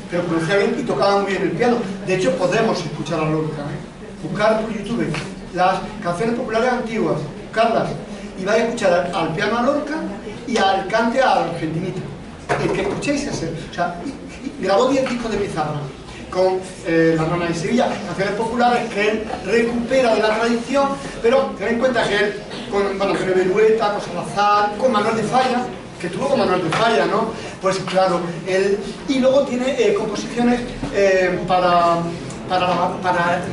pero conocía bien y tocaba muy bien el piano. De hecho, podemos escuchar a Lorca, buscar por YouTube las canciones populares antiguas, buscarlas, y vais a escuchar al piano a Lorca y al cante a Argentinita. El que escuchéis ese, o sea, grabó 10 discos de pizarra con La Nana de Sevilla, canciones populares que él recupera de la tradición, pero ten en cuenta que él, con Berueta, con Salazar, con Manuel de Falla, que tuvo con Manuel de Falla, ¿no? Pues claro, él, y luego tiene composiciones para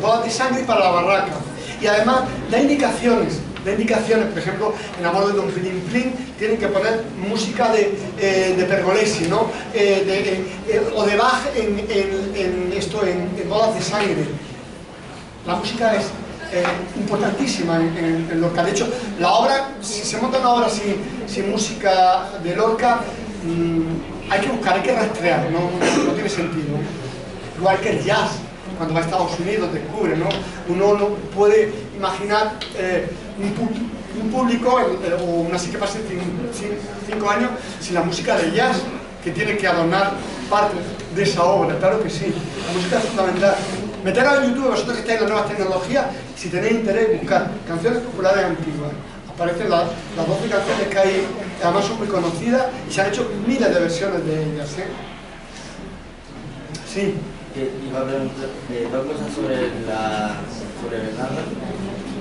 bodas de sangre y para la barraca. Y además da indicaciones, por ejemplo, en Amor de Don Plin Plin tienen que poner música de Pergolesi, ¿no? O de Bach en Bodas de Sangre. La música es importantísima en Lorca. De hecho, la obra, si se monta una obra sin música de Lorca, hay que buscar, hay que rastrear, no tiene sentido. Igual que el jazz. Cuando va a Estados Unidos descubre, ¿no? Uno no puede imaginar un público o una así que pase 5 años sin la música de jazz, que tiene que adornar parte de esa obra, claro que sí. La música es fundamental. Meteros en YouTube, vosotros que estáis en las nuevas tecnologías, si tenéis interés, buscar canciones populares antiguas. Aparecen las 12 canciones que hay, que además son muy conocidas y se han hecho miles de versiones de ellas, Sí. Iba a preguntar dos cosas sobre Bernarda.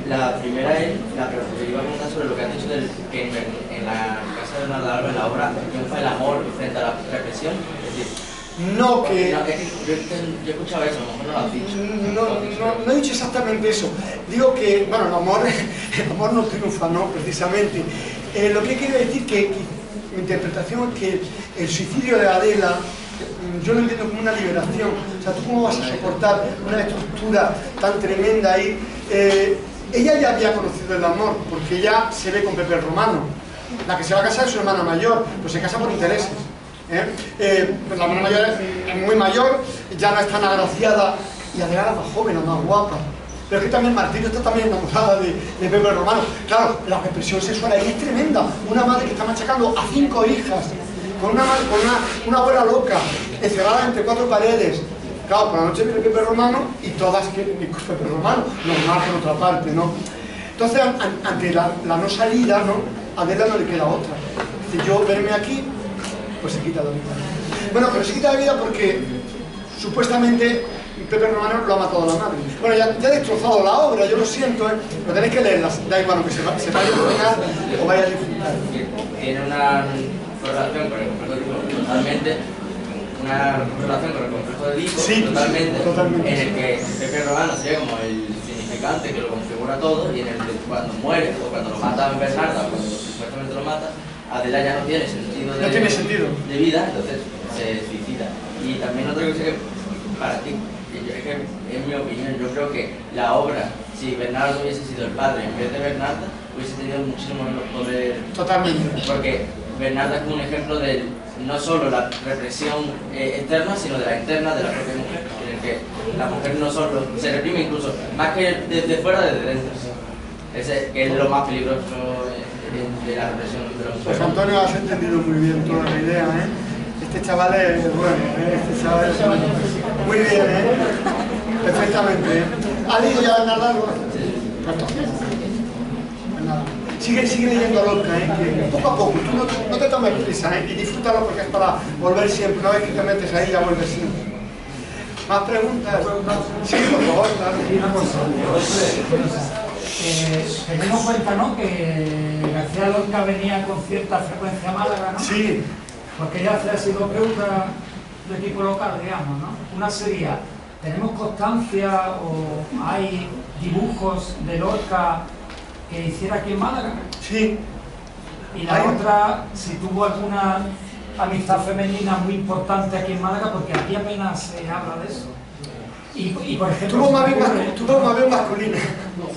La primera es, iba a preguntar sobre lo que has dicho que en la casa de Bernarda Alba, en la obra, triunfa el amor frente a la represión. Es decir, no, que... yo he escuchado eso, a lo mejor no lo has dicho. No he dicho exactamente eso. Digo que, bueno, el amor no triunfa, ¿no? Precisamente. Lo que quiero decir que mi interpretación es que el suicidio de Adela, yo lo entiendo como una liberación. O sea, ¿tú cómo vas a soportar una estructura tan tremenda ahí? Ella ya había conocido el amor, porque ella se ve con Pepe el Romano. La que se va a casar es su hermana mayor, pues se casa por intereses. Pues la hermana mayor es muy mayor, ya no es tan agraciada, y Adela era más joven, la más guapa. Pero es que también Martino está también enamorada de Pepe el Romano. Claro, la represión sexual ahí es tremenda. Una madre que está machacando a 5 hijas, con una abuela loca, encerrada entre 4 paredes. Claro, por la noche viene Pepe Romano y todas quieren ir con Pepe Romano, normal por otra parte, ¿no? Entonces, ante la no salida, ¿no? A Adela no le queda otra. Dice, yo verme aquí, pues se quita la vida. Bueno, pero se quita la vida porque supuestamente Pepe Romano lo ha matado a la madre. Bueno, ya he destrozado la obra, yo lo siento, pero tenéis que leerla, da igual que se vaya a terminar o vaya a disfrutar. Tiene una correlación con el complejo de Edipo totalmente, una relación con el complejo de Edipo Sí, totalmente, en el que Pepe Romano sería como el significante que lo configura todo, y en el que cuando muere o cuando lo mata Bernarda, o cuando supuestamente lo mata, Adela ya no tiene sentido de vida, entonces se suicida. Y también otra cosa que para ti, es que en mi opinión, yo creo que la obra, si Bernardo hubiese sido el padre en vez de Bernarda, hubiese tenido muchísimo menos poder. Totalmente. Porque Bernarda es como un ejemplo de no solo la represión externa, sino de la interna de la propia mujer, en el que la mujer no solo se reprime, incluso más que desde fuera, desde dentro. Ese que es lo más peligroso de la represión de la mujer. Pues Antonio, has entendido muy bien toda la idea, ¿eh? Este chaval es bueno, este chaval es bueno. Muy bien, perfectamente. ¿Ha leído ya Bernarda algo? Pues nada. Sigue leyendo a Lorca, que poco a poco, tú no te tomes prisa, y disfrútalo porque es para volver siempre. Una vez que te metes ahí ya vuelves siempre. ¿Más preguntas? Sí, por favor, claro. Una cosa. Teniendo en cuenta, ¿no?, que García Lorca venía con cierta frecuencia a Málaga, ¿no? Sí. Porque ya se ha sido pregunta de tipo local, digamos, ¿no? Una sería, ¿tenemos constancia o hay dibujos de Lorca que hiciera aquí en Málaga? Sí. Y la otra, si tuvo alguna amistad femenina muy importante aquí en Málaga, porque aquí apenas se habla de eso. Y por ejemplo, tuvo más bien masculina.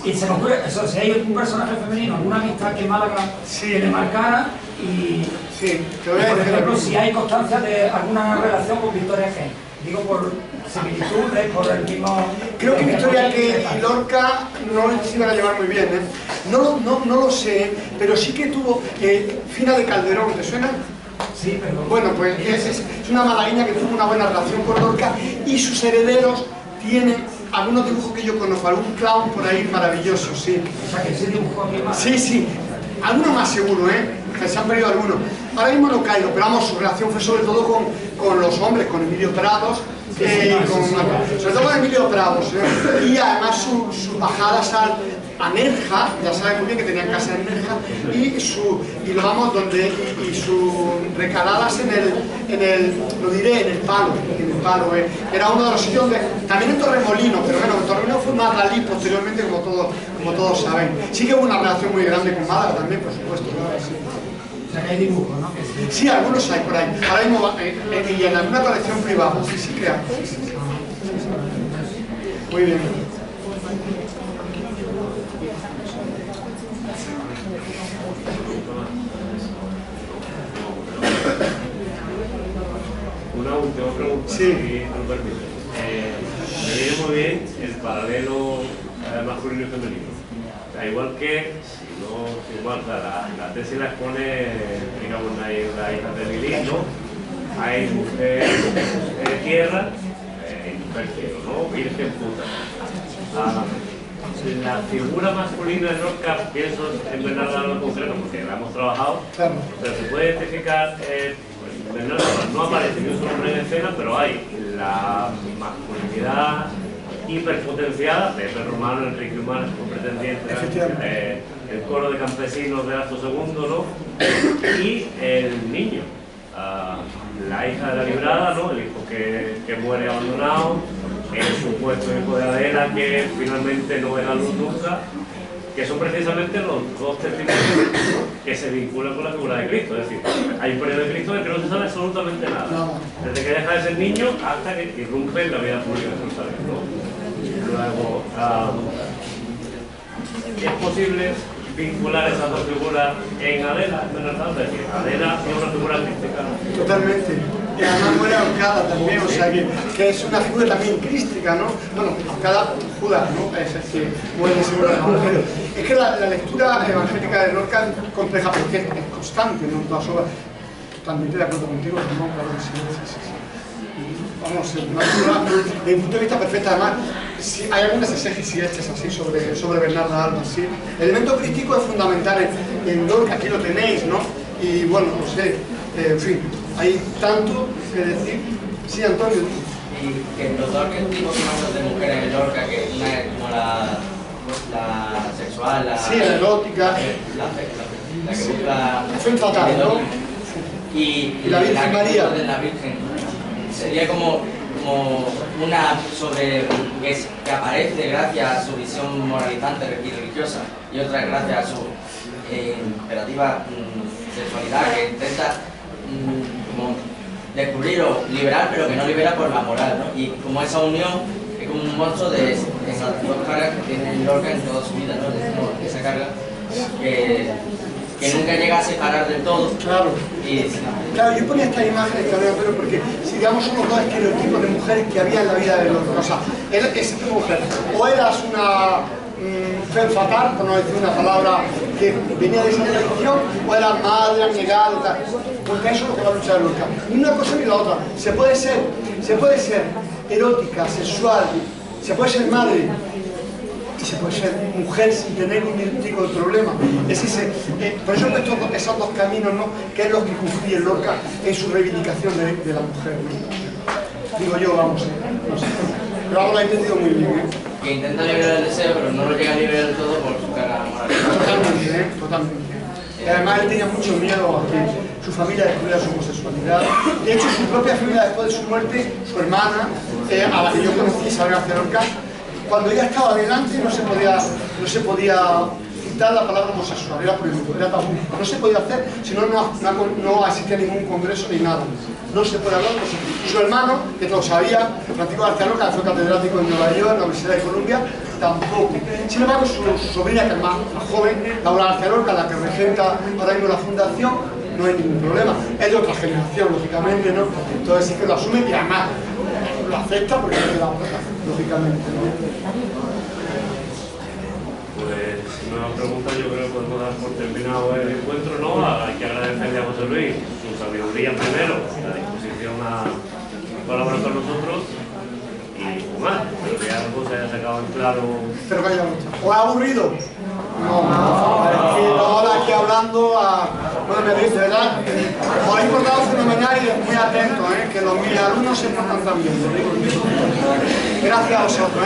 Y se me ocurre, eso, si hay un personaje femenino, alguna amistad aquí en Málaga que le marcara, y sí, te voy a por decir ejemplo, si hay constancia de alguna relación con Victoria Kane. Digo por similitudes, por el mismo... Creo que Victoria Kane y Lorca no se iban a llevar muy bien, ¿eh? No lo sé, pero sí que tuvo Fina de Calderón, ¿te suena? Sí, pero... Bueno, pues es una malagueña que tuvo una buena relación con Lorca, y sus herederos tienen algunos dibujos que yo conozco, algún clown por ahí maravilloso, sí. O sea, que ese dibujo aquí más... Sí, algunos más seguro, que se han perdido algunos. Ahora mismo no caigo, pero vamos, su relación fue sobre todo con los hombres, con Emilio Prados, sobre todo con Emilio Prados, y además sus bajadas a Nerja, ya saben muy bien que tenían casa en Nerja, y sus recaladas en el Palo, era uno de los sitios donde, también en Torremolinos, pero bueno, Torremolinos fue más Dalí posteriormente, como todos saben. Sí que hubo una relación muy grande con Málaga también, por supuesto. O sea, que hay dibujos, ¿no? Sí, algunos hay por ahí. Ahora mismo, y en alguna colección privada, sí que hay. Muy bien. Una última pregunta, sí. Si me permite. Me viene muy bien el paralelo masculino y femenino. O sea, igual que, la tesis la expone, digamos, la hija de Lilith, ¿no? Hay mujer de tierra y mujer cielo, ¿no? Virgen puta. La figura masculina de Lorca, pienso en Bernarda en concreto, porque la hemos trabajado, claro. Pero se puede identificar, Bernarda no aparece ni un solo hombre en escena, pero hay la masculinidad hiperpotenciada de Pepe Romano, Enrique Humana, como pretendiente, el coro de campesinos de Acto Segundo, ¿no? Y el niño, la hija de la librada, ¿no? El hijo que muere abandonado, el supuesto hijo de Adela, que finalmente no ve la luz nunca, que son precisamente los dos testimonios que se vinculan con la figura de Cristo. Es decir, hay un periodo de Cristo del que no se sabe absolutamente nada, desde que deja de ser niño hasta que irrumpe en la vida pública de Jerusalén, ¿no? Luego, es posible vincular esas dos figuras en Adela, es decir, Adela es una figura crística. Totalmente. Y además muere ahorcada también, o sea que es una figura también crística, ¿no? Bueno, ahorcada Judas, ¿no? Es el que muere según el Evangelio. Es que la lectura evangélica de Lorca es compleja porque es constante, ¿no? Todas obras. Totalmente de acuerdo contigo, ¿no? Claro que sí. Vamos, una lectura desde un punto de vista perfecta. Además, sí, hay algunas exégesis hechas así sobre Bernarda Alba, sí. El elemento crítico es fundamental en Lorca, aquí lo tenéis, ¿no? Y bueno, no sé, en fin, hay tanto que decir. Sí, Antonio. Y que los dos arquetipos de mujeres en Lorca, que una es como la sexual, la erótica, la que busca fue fatal, ¿no? Y la Virgen María. De la Virgen sería como una sobre que aparece gracias a su visión moralizante y religiosa, y otra gracias a su imperativa sexualidad, que intenta como descubrir o liberar, pero que no libera por la moral, ¿no? Y como esa unión es como un monstruo de esas dos cargas que tiene Lorca en toda su vida, ¿no? Esa carga que nunca llega a separar del todo. Claro. Claro, yo ponía esta imagen, Antonio, porque si digamos son los dos estereotipos de mujeres que había en la vida de Lorca. O sea, él es esta mujer, o eras una femme fatale, por no decir una palabra que venía de esa tradición, o eras madre, abnegada, tal. Porque eso es lo que va a luchar Lorca. Ni una cosa ni la otra. Se puede ser erótica, sexual, se puede ser madre, y se puede ser mujer sin tener ningún tipo de problema. Es ese, por eso he puesto esos dos caminos, ¿no? Que es lo que confluye Lorca en su reivindicación de la mujer, ¿no? Digo yo, vamos, no sé. Pero vamos, lo he entendido muy bien, ¿eh? Que intenta liberar el deseo, pero no lo llega a liberar del todo por su cara moral. Totalmente, totalmente. Y además él tenía mucho miedo a que su familia descubriera su homosexualidad. De hecho, su propia familia, después de su muerte, su hermana, a la que yo conocí, Isabel García Lorca, cuando ella estaba adelante no se podía citar la palabra homosexual, era prohibido, era tabú. No se podía hacer, si no, no asistía a ningún congreso ni nada. No se puede hablar. Su hermano, que lo sabía, Francisco García Lorca, fue catedrático en Nueva York, en la Universidad de Columbia, tampoco. Sin embargo, su sobrina, que es más joven, Laura García Lorca, la que regenta ahora mismo la fundación, no hay ningún problema. Es de otra generación, lógicamente, ¿no? Entonces sí que lo asume y además lo acepta porque es de la otra, lógicamente, ¿no? Pues si no hay preguntas, yo creo que podemos dar por terminado el encuentro, ¿no? Hay que agradecerle a José Luis su sabiduría primero, la disposición a colaborar con nosotros y más, pero que algo se haya sacado en claro. Pero vaya mucho. ¿Os ha aburrido? No, ahora aquí hablando a... Bueno, me dice, ¿verdad? Os habéis portado fenomenal y muy atentos, que los mis alumnos se portan también. Gracias a vosotros,